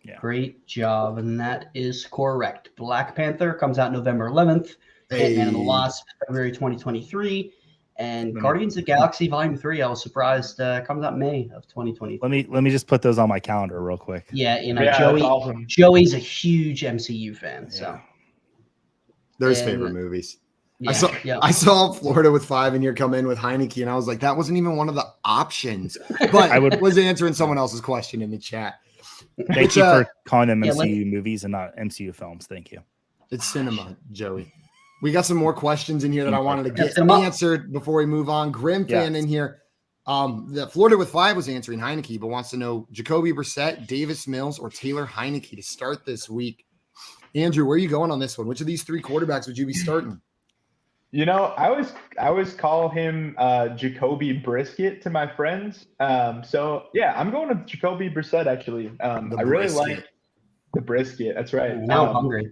Yeah. Great job, and that is correct. Black Panther comes out November 11th, Ant-Man and the Wasp, February 2023, and Guardians of the Galaxy Volume 3, I was surprised, comes out May of 2020. Let me just put those on my calendar real quick. Yeah, you know, Yeah, that's awesome. Joey's a huge MCU fan, so. They're his favorite movies. Yeah, I saw Florida with 5 and you're coming in with Heineke, and I was like, that wasn't even one of the options. But I was answering someone else's question in the chat. Thank you for calling them MCU movies and not MCU films. Thank you. It's cinema, Joey. We got some more questions in here that I wanted to get answered before we move on. Grim fan in here. The Florida with 5 was answering Heineke, but wants to know Jacoby Brissett, Davis Mills, or Taylor Heineke to start this week. Andrew, where are you going on this one? Which of these 3 quarterbacks would you be starting? You know, I always call him Jacoby Brisket to my friends. So yeah, I'm going with Jacoby Brissett actually. I really like the brisket. That's right. Now I'm hungry.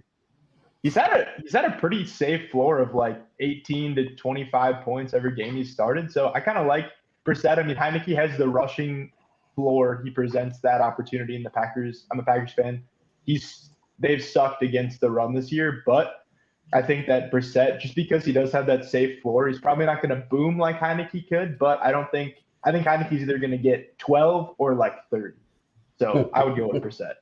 He's had a pretty safe floor of like 18 to 25 points every game he's started. So I kind of like Brissett. I mean, Heineke has the rushing floor. He presents that opportunity in the Packers. I'm a Packers fan. They've sucked against the run this year, but I think that Brissett, just because he does have that safe floor, he's probably not going to boom like Heineke could, but I think Heineke's either going to get 12 or like 30. So I would go with Brissett.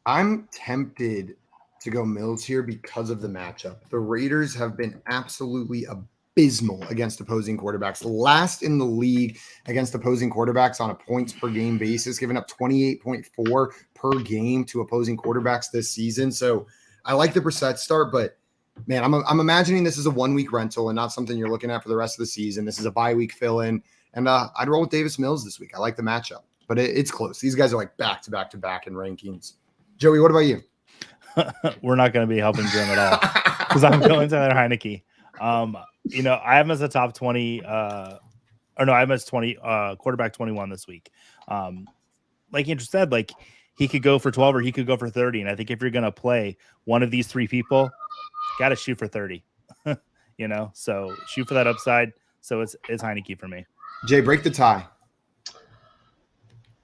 I'm tempted to go Mills here because of the matchup. The Raiders have been absolutely abysmal against opposing quarterbacks. Last in the league against opposing quarterbacks on a points per game basis, giving up 28.4 per game to opposing quarterbacks this season. So I like the Brissett start, but man, I'm imagining this is a 1-week rental and not something you're looking at for the rest of the season. This is a bye week fill in, and I'd roll with Davis Mills this week. I like the matchup, but it's close. These guys are like back to back in rankings. Joey, what about you? We're not going to be helping Jim at all because I'm going to that Heineke. You know, I have him as a top 20, I have him as 20 quarterback 21 this week. Like Andrew said, like he could go for 12 or he could go for 30. And I think if you're going to play one of these 3 people, got to shoot for 30, you know, so shoot for that upside. So it's Heineke for me. Jay, break the tie.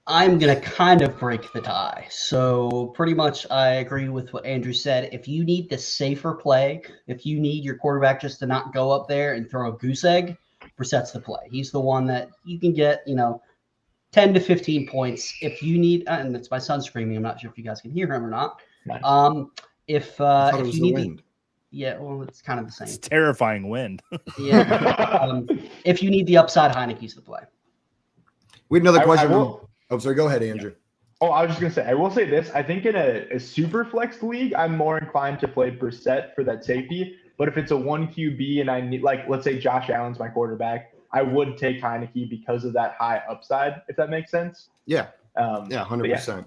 I'm going to kind of break the tie. So pretty much I agree with what Andrew said. If you need the safer play, if you need your quarterback just to not go up there and throw a goose egg, Brissett's the play. He's the one that you can get, 10 to 15 points. If you need, and it's my son screaming. I'm not sure if you guys can hear him or not. Nice. If you need wind. Yeah, well, it's kind of the same. It's terrifying wind. Yeah. If you need the upside, Heineke's the play. We had another question. Oh, sorry. Go ahead, Andrew. Oh, I was just going to say, I will say this. I think in a super flex league, I'm more inclined to play Brissett for that safety. But if it's a 1 QB and I need, like, let's say Josh Allen's my quarterback, I would take Heineke because of that high upside, if that makes sense. Yeah. 100%.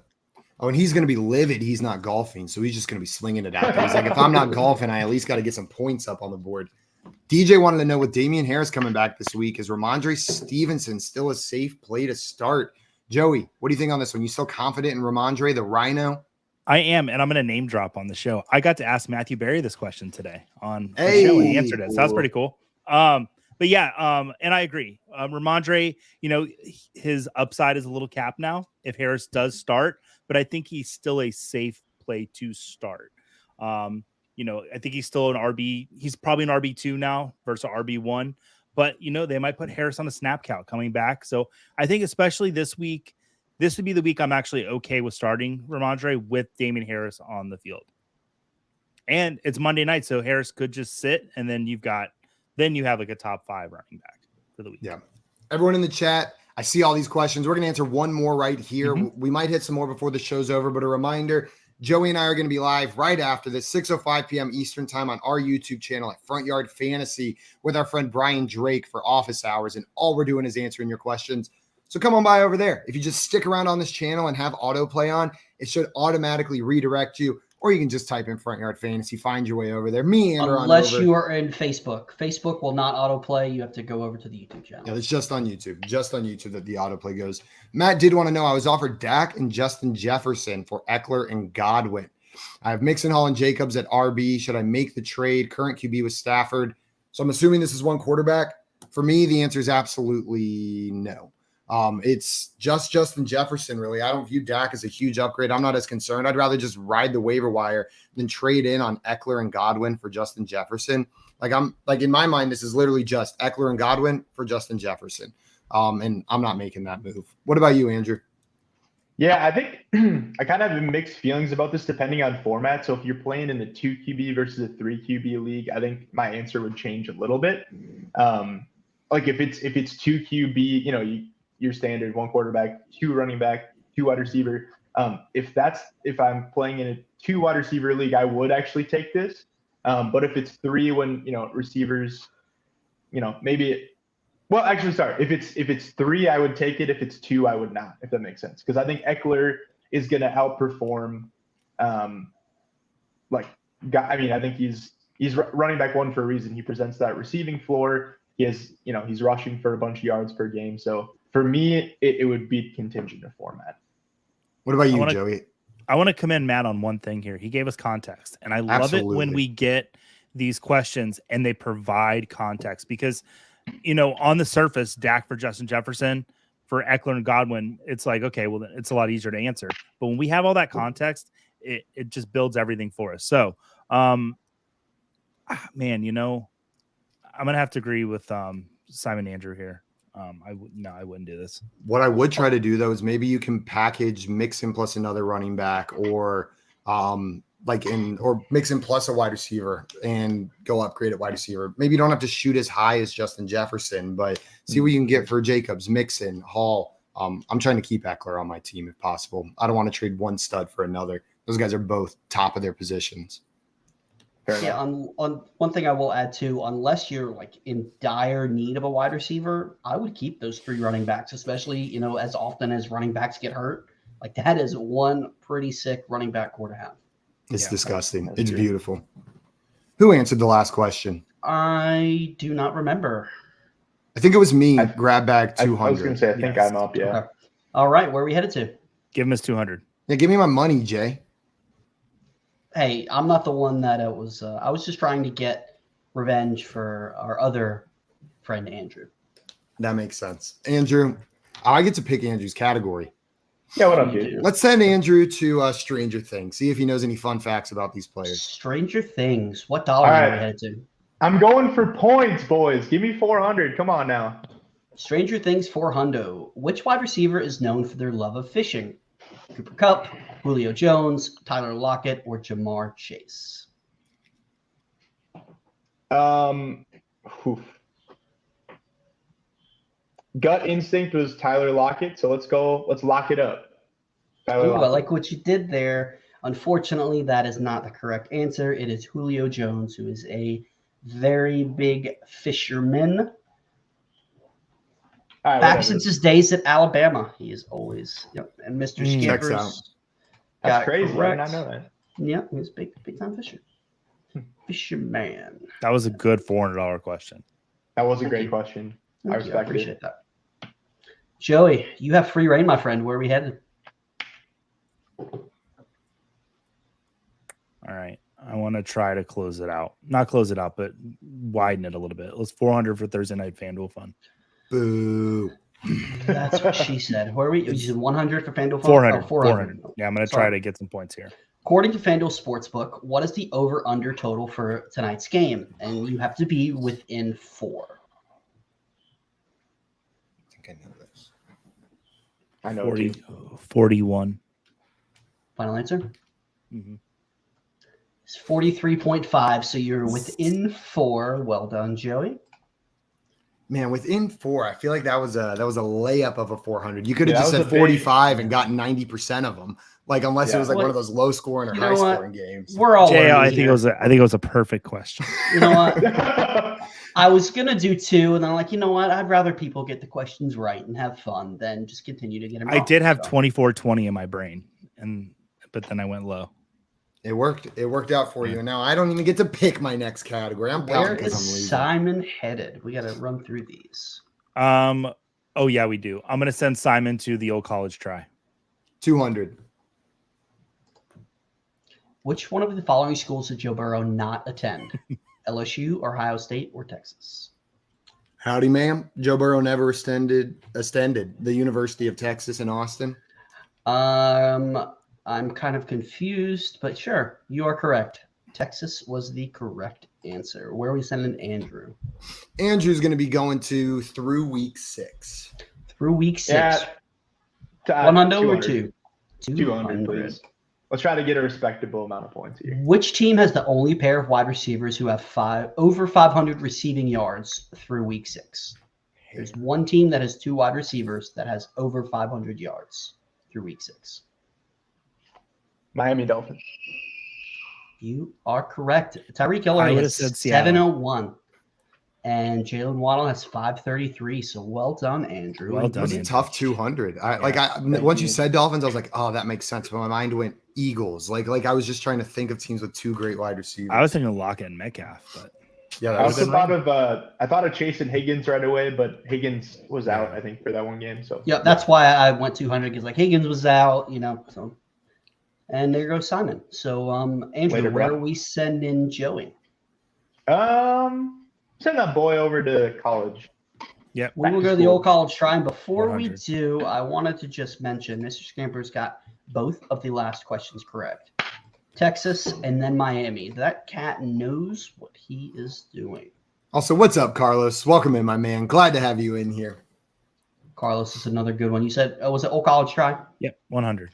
Oh, and he's going to be livid. He's not golfing, so he's just going to be slinging it out there. He's like, if I'm not golfing, I at least got to get some points up on the board. DJ wanted to know, with Damian Harris coming back this week, is Ramondre Stevenson still a safe play to start? Joey, what do you think on this one? You still confident in Ramondre, the Rhino? I am, and I'm going to name drop on the show. I got to ask Matthew Berry this question today on the show, and he answered it. So that's pretty cool. But yeah, and I agree. Ramondre, his upside is a little capped now if Harris does start, but I think he's still a safe play to start. I think he's still an RB. He's probably an RB2 now versus RB1. But, they might put Harris on a snap count coming back. So I think especially this week, this would be the week I'm actually okay with starting Ramondre with Damian Harris on the field. And it's Monday night, so Harris could just sit, and then you have like a top 5 running back for the week. Yeah. Everyone in the chat, I see all these questions. We're going to answer one more right here. Mm-hmm. We might hit some more before the show's over, but a reminder, Joey and I are going to be live right after this, 6:05 p.m. Eastern time on our YouTube channel at Front Yard Fantasy with our friend Brian Drake for office hours. And all we're doing is answering your questions. So come on by over there. If you just stick around on this channel and have autoplay on, it should automatically redirect you, or you can just type in Front Yard Fantasy, find your way over there. Meander Unless on over. you are in Facebook. Facebook will not autoplay. You have to go over to the YouTube channel. Yeah, it's just on YouTube. Just on YouTube that the autoplay goes. Matt did want to know, I was offered Dak and Justin Jefferson for Eckler and Godwin. I have Mixon, Hall, and Jacobs at RB. Should I make the trade? Current QB with Stafford. So I'm assuming this is one quarterback. For me, the answer is absolutely no. It's just Justin Jefferson, really. I don't view Dak as a huge upgrade. I'm not as concerned. I'd rather just ride the waiver wire than trade in on Eckler and Godwin for Justin Jefferson. Like in my mind, this is literally just Eckler and Godwin for Justin Jefferson. And I'm not making that move. What about you, Andrew? Yeah, I think I kind of have mixed feelings about this depending on format. So if you're playing in the 2 QB versus a 3 QB league, I think my answer would change a little bit. Like if it's 2 QB, your standard 1 quarterback, 2 running back, 2 wide receiver. If I'm playing in a 2 wide receiver league, I would actually take this. But if it's 3, when receivers, maybe. Well, actually, sorry. If it's 3, I would take it. If it's 2, I would not. If that makes sense, because I think Eckler is going to outperform. I think he's running back 1 for a reason. He presents that receiving floor. He has, he's rushing for a bunch of yards per game. So for me, it would be contingent of format. What about you, Joey? I want to commend Matt on one thing here. He gave us context, and I love it when we get these questions and they provide context, because on the surface, Dak for Justin Jefferson, for Eckler and Godwin, it's like, okay, well, it's a lot easier to answer. But when we have all that context, it just builds everything for us. So, man, I'm going to have to agree with Simon Andrew here. I wouldn't do this. What I would try to do, though, is maybe you can package Mixon plus another running back, or Mixon plus a wide receiver and go upgrade at wide receiver. Maybe you don't have to shoot as high as Justin Jefferson, but see what you can get for Jacobs, Mixon, Hall. I'm trying to keep Eckler on my team if possible. I don't want to trade one stud for another. Those guys are both top of their positions. Yeah, on one thing I will add too, unless you're in dire need of a wide receiver, I would keep those 3 running backs, especially, as often as running backs get hurt. That is one pretty sick running back core to have. It's disgusting. It's beautiful. Who answered the last question? I do not remember. I think it was me. Grab bag 200. I was going to say, I think I'm up. Yeah. Okay. All right. Where are we headed to? Give him his 200. Yeah, give me my money, Jay. Hey, I'm not the one that it was. I was just trying to get revenge for our other friend, Andrew. That makes sense. Andrew, I get to pick Andrew's category. Yeah, what up, dude? Let's send Andrew to Stranger Things. See if he knows any fun facts about these players. Stranger Things. What dollar are we headed to? I'm going for points, boys. Give me 400. Come on now. Stranger Things 400. Which wide receiver is known for their love of fishing? Cooper Kupp, Julio Jones, Tyler Lockett, or Jamar Chase? Gut instinct was Tyler Lockett, so let's go. Let's lock it up. I like what you did there. Unfortunately, that is not the correct answer. It is Julio Jones, who is a very big fisherman. Back since his days at Alabama, he is always. And Mr. Skippers. That's crazy. Correct. I did not know that. Yeah, he was big time fisher. Fisherman. That was a good $400 question. That was a great question. I appreciate that. Joey, you have free reign, my friend. Where are we headed? All right. I want to try to close it out. Not close it out, but widen it a little bit. Let's 400 for Thursday Night FanDuel Fun. Boo. That's what she said. Where are we? You said 100 for FanDuel Fun? 400. Oh, 400. Yeah, I'm going to try to get some points here. According to FanDuel Sportsbook, what is the over-under total for tonight's game? And you have to be within 4. I think I know this. I know 41. Final answer? Mm-hmm. It's 43.5, so you're within 4. Well done, Joey. Man, within 4, I feel like that was a layup of a 400. You could have Yeah, just that said was a big- 45 and gotten 90% of them. Like unless it Yeah. was like Well, one of those low scoring or you high know what? scoring games. We're all JL, learning I think here. it was a perfect question. You know what? I was gonna do 2, and then I'm like, you know what? I'd rather people get the questions right and have fun than just continue to get them wrong. I did have So, 24-20 in my brain, but then I went low. It worked. It worked out for you. And now I don't even get to pick my next category. I'm Where pouting because I'm is losing. Simon headed? We got to run through these. Oh yeah, we do. I'm gonna send Simon to the old college try. 200. Which one of the following schools did Joe Burrow not attend? LSU, Ohio State, or Texas? Howdy, ma'am. Joe Burrow never ascended the University of Texas in Austin. I'm kind of confused, but sure, you are correct. Texas was the correct answer. Where are we sending Andrew? Andrew's going to be going through week 6. Through week 6. Yeah. 100 or 200. 2? 200, please. Let's try to get a respectable amount of points here. Which team has the only pair of wide receivers who have over 500 receiving yards through week 6? There's one team that has 2 wide receivers that has over 500 yards through week 6. Miami Dolphins. You are correct. Tyreek Hill I would have has said Seattle. 701. And Jalen Waddle has 533. So well done, Andrew. Well It done. was a Andrew. tough 200. Once you said Dolphins, I was like, oh, that makes sense. But my mind went Eagles. Like I was just trying to think of teams with 2 great wide receivers. I was thinking Lockett and Metcalf, but yeah, I that was also thought of Chase and Higgins right away, but Higgins was out, I think, for that one game. So Yeah, that's why I went 200 because like Higgins was out, So, and there goes Simon. So, Andrew, Later, where bro. are we sending Joey? Send that boy over to college. yep. We Back will to go to the school. old college try. And before we 100. do, I wanted to just mention Mr. Scamper's got both of the last questions correct. Texas and then Miami. That cat knows what he is doing. Also, what's up, Carlos? Welcome in, my man. Glad to have you in here. Carlos is another good one. You said, was it old college try? Yep. 100.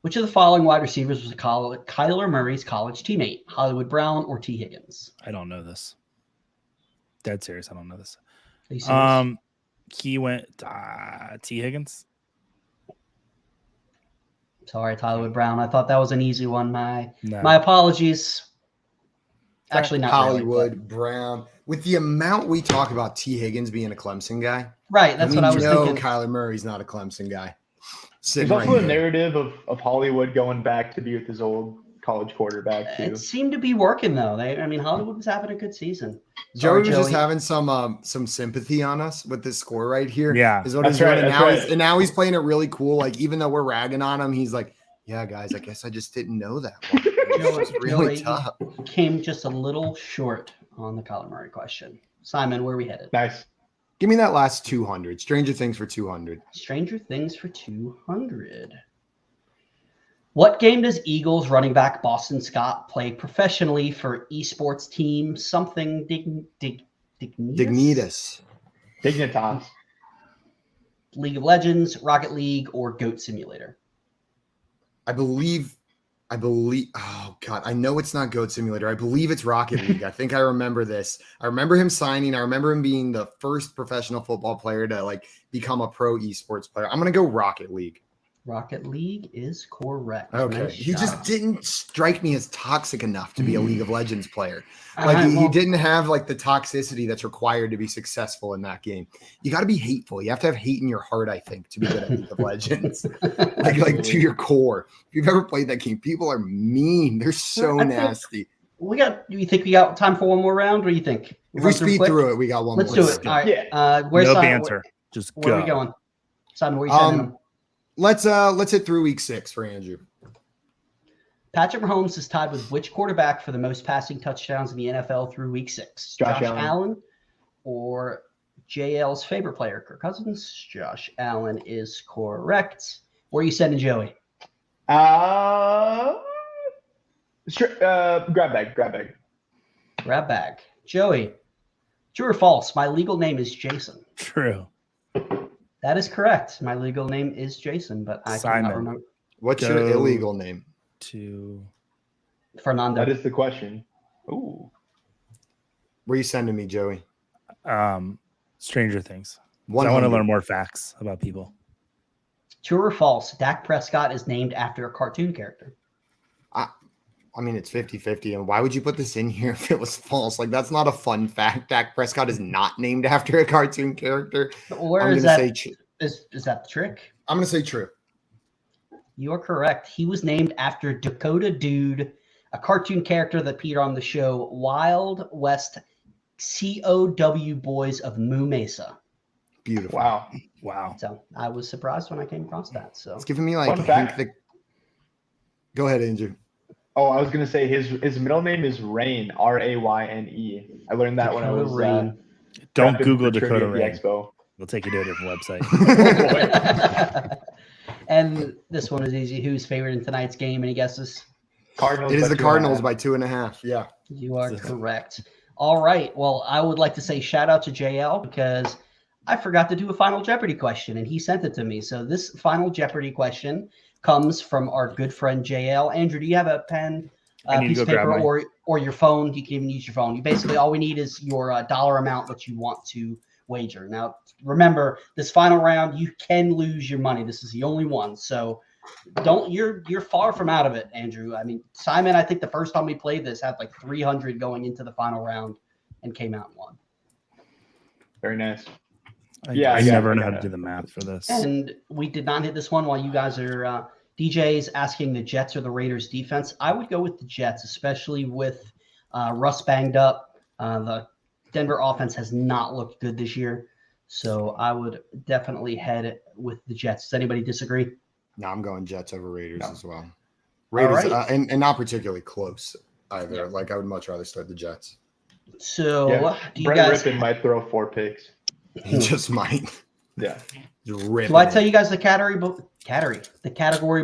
Which of the following wide receivers was Kyler Murray's college teammate? Hollywood Brown or T. Higgins? I don't know this. Dead serious. I don't know this. Are you serious? He went T. Higgins. Sorry, Hollywood Brown. I thought that was an easy one. My No. apologies. Actually, not Hollywood really, Brown. With the amount we talk about T. Higgins being a Clemson guy, but- right. That's we what I was know thinking. Kyler Murray's not a Clemson guy. There's also a narrative of Hollywood going back to be with his old college quarterback too. It seemed to be working though. Hollywood was having a good season. Joey Sorry, was just having some sympathy on us with this score right here. Yeah. is what That's he's doing. right, And that's now right. and now he's playing it really cool. Like even though we're ragging on him, he's like, "Yeah, guys, I guess I just didn't know that one." It's really tough. Came just a little short on the Kyler Murray question. Simon, where are we headed? Nice. Give me that last 200. Stranger Things for 200. Stranger Things for 200. What game does Eagles running back Boston Scott play professionally for esports team something Dignitas. Dignitas. League of Legends, Rocket League, or Goat Simulator? I believe. Oh God, I know it's not Goat Simulator. I believe it's Rocket League. I think I remember this. I remember him signing. I remember him being the first professional football player to become a pro esports player. I'm gonna go Rocket League. Rocket League is correct. Okay, Nice he job. just didn't strike me as toxic enough to be a League of Legends player. Alright, He well, didn't have the toxicity that's required to be successful in that game. You got to be hateful. You have to have hate in your heart, I think, to be good at League of Legends. like to your core. If you've ever played that game, people are mean. They're so I think- nasty. do you think we got time for one more round? What do you think? If we speed through it, we got one Let's more. do round. it. All right. Yeah. Where's No Simon? banter. Just Where go. are we going? Simon, where are you sending them? Let's hit through week 6 for Andrew. Patrick Mahomes is tied with which quarterback for the most passing touchdowns in the NFL through week 6? Josh Allen. Or JL's favorite player, Kirk Cousins? Josh Allen is correct. Where are you sending Joey? Grab bag. Grab bag. Joey, true or false? My legal name is Jason. True. That is correct. My legal name is Jason, but I Simon. cannot remember. What's your Go. illegal name? To Fernando. That is the question. Ooh. Where you sending me, Joey? Stranger Things. 'Cause I 100. want to learn more facts about people. True or false? Dak Prescott is named after a cartoon character. I mean, it's 50-50. And why would you put this in here if it was false? Like, that's not a fun fact. Dak Prescott is not named after a cartoon character. Where I'm is gonna that? say Is that the trick? I'm going to say true. You are correct. He was named after Dakota Dude, a cartoon character that appeared on the show Wild West COW Boys of Moo Mesa. Beautiful. Wow. So I was surprised when I came across that. So It's giving me like Fun fact. Go ahead, Andrew. Oh, I was gonna say his middle name is Rain, Rayne. I learned that when I Dakota was Rain. Don't prepping Google for Dakota Trivia at Rain. the Expo. We'll take you to a different website. And this one is easy. Who's favored in tonight's game? Any guesses? Cardinals. It is by the 2.5. Cardinals by 2.5. Yeah. You are correct. All right. Well, I would like to say shout out to JL because I forgot to do a Final Jeopardy question and he sent it to me. So this Final Jeopardy question comes from our good friend JL. Andrew, do you have a pen, I need piece to of go grab paper, mine. or your phone? You can even use your phone. You basically all we need is your dollar amount that you want to wager. Now, remember this final round, you can lose your money. This is the only one. So you're far from out of it, Andrew. I mean, Simon, I think the first time we played this had like 300 going into the final round and came out and won. Very nice. I Yeah, never I know how got to it. do the math for this. And we did not hit this one while you guys are DJ's asking the Jets or the Raiders defense. I would go with the Jets, especially with Russ banged up. The Denver offense has not looked good this year. So I would definitely head with the Jets. Does anybody disagree? No, I'm going Jets over Raiders No. as well. Raiders, right. and not particularly close either. Yeah. Like, I would much rather start the Jets. So do you Brett guys Rippon might throw 4 picks. He just might. Yeah. Just rip do I it. tell you guys the category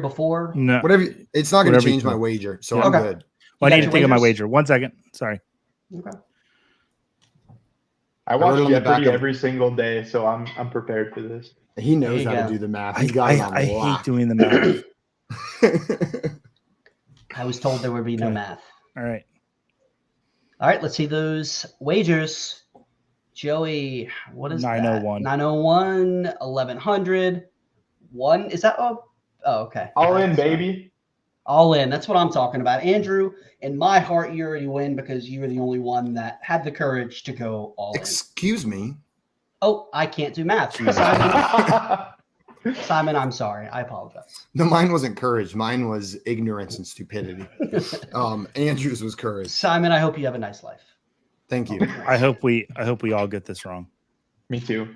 before? No. Whatever. It's not going to Whatever you change my do. wager, so Yeah. I'm Okay. good. Well, I got need to your think of my wagers? wager. 1 second. Sorry. Okay. I wrote watch it on the back Jeopardy of- every single day, so I'm prepared for this. He There knows you how go. to do the math. He's got it on I hate lock. doing the math. I was told there would be no Okay. math. All right. All right, let's see those wagers. Joey, what is 901. that? 901, 1100. One, is that okay. All in, Sorry. baby. All in. That's what I'm talking about. Andrew, in my heart, you already win because you were the only one that had the courage to go all in. Excuse me. Oh, I can't do math. Simon, I'm sorry. I apologize. No, mine wasn't courage. Mine was ignorance and stupidity. Andrew's was courage. Simon, I hope you have a nice life. Thank you. I hope we all get this wrong. Me too.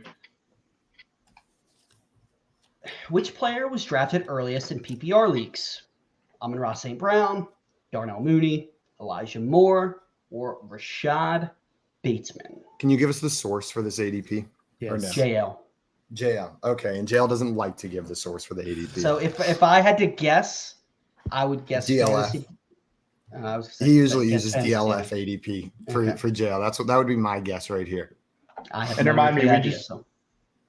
Which player was drafted earliest in PPR leagues? Amon-Ra St. Brown, Darnell Mooney, Elijah Moore, or Rashad Bateman? Can you give us the source for this ADP? Or no? JL. JL. Okay, and JL doesn't like to give the source for the ADP. So if I had to guess, I would guess DLF. fantasy. I was gonna say, He usually guess uses fantasy. DLF ADP for JL. That would be my guess right here. I have And no remind me, idea, we just- so.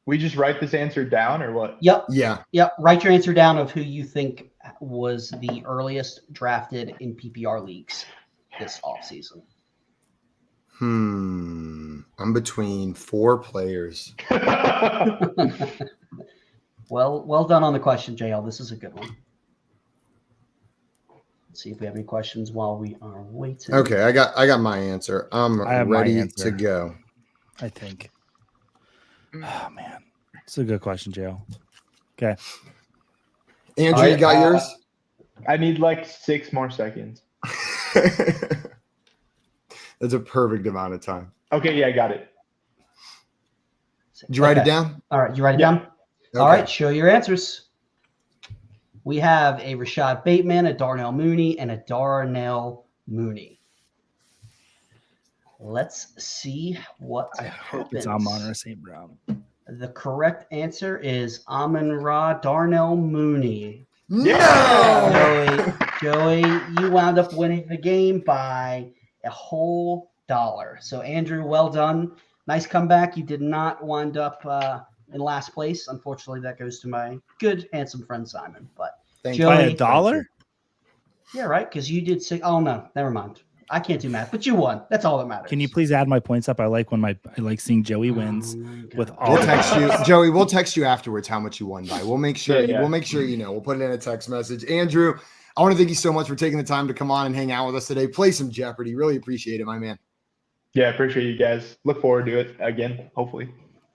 We just write this answer down or what? Yep. Yeah. Write your answer down of who you think was the earliest drafted in PPR leagues this offseason. I'm between 4 players. Well done on the question, JL. This is a good one. Let's see if we have any questions while we are waiting. Okay, I got my answer. I'm I have my ready answer. to go. I think. Oh man, it's a good question, JL. Okay. Andrew, All you right, got yours? I need like 6 more seconds. That's a perfect amount of time. Okay, yeah, I got it. Did you write it Okay. down? All right, you write it Yeah. down? All right, show your answers. We have a Rashad Bateman, a Darnell Mooney, and a Darnell Mooney. Let's see what I hope happens. it's Amon-Ra St. Brown. The correct answer is Amon-Ra Darnell Mooney. Yeah. Joey, you wound up winning the game by a whole $1. So, Andrew, well done. Nice comeback. You did not wind up in last place. Unfortunately, that goes to my good, handsome friend Simon. But Thank Joey- By you. $1? yeah, right, because you did 6. Oh, no, never mind. I can't do math, but you won. That's all that matters. Can you please add my points up? I like seeing Joey wins with all. We'll text you, Joey. We'll text you afterwards how much you won by. We'll make sure. Yeah. We'll make sure you know. We'll put it in a text message. Andrew, I want to thank you so much for taking the time to come on and hang out with us today. Play some Jeopardy. Really appreciate it, my man. Yeah, appreciate you guys. Look forward to it again, hopefully.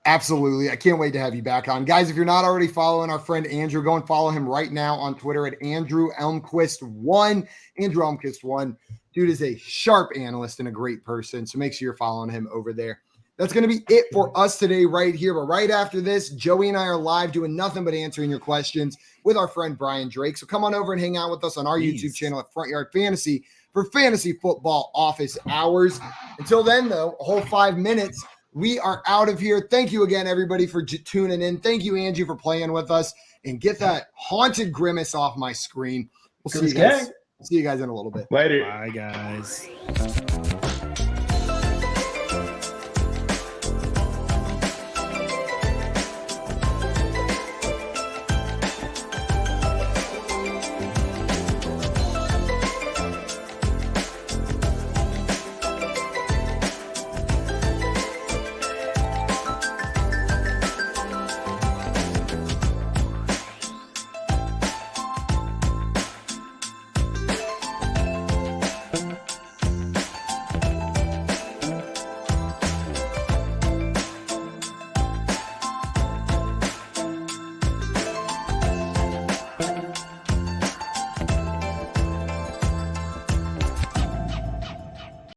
Absolutely. I can't wait to have you back on. Guys, if you're not already following our friend Andrew, go and follow him right now on Twitter at Andrew Elmquist1. Andrew Elmquist1. Dude is a sharp analyst and a great person, so make sure you're following him over there. That's going to be it for us today right here. But right after this, Joey and I are live doing nothing but answering your questions with our friend Brian Drake. So come on over and hang out with us on our YouTube channel at Front Yard Fantasy for fantasy football office hours. Until then, though, a whole 5 minutes. We are out of here. Thank you again, everybody, for tuning in. Thank you, Andrew, for playing with us. And get that haunted grimace off my screen. We'll see you guys in a little bit. Later. Bye, guys.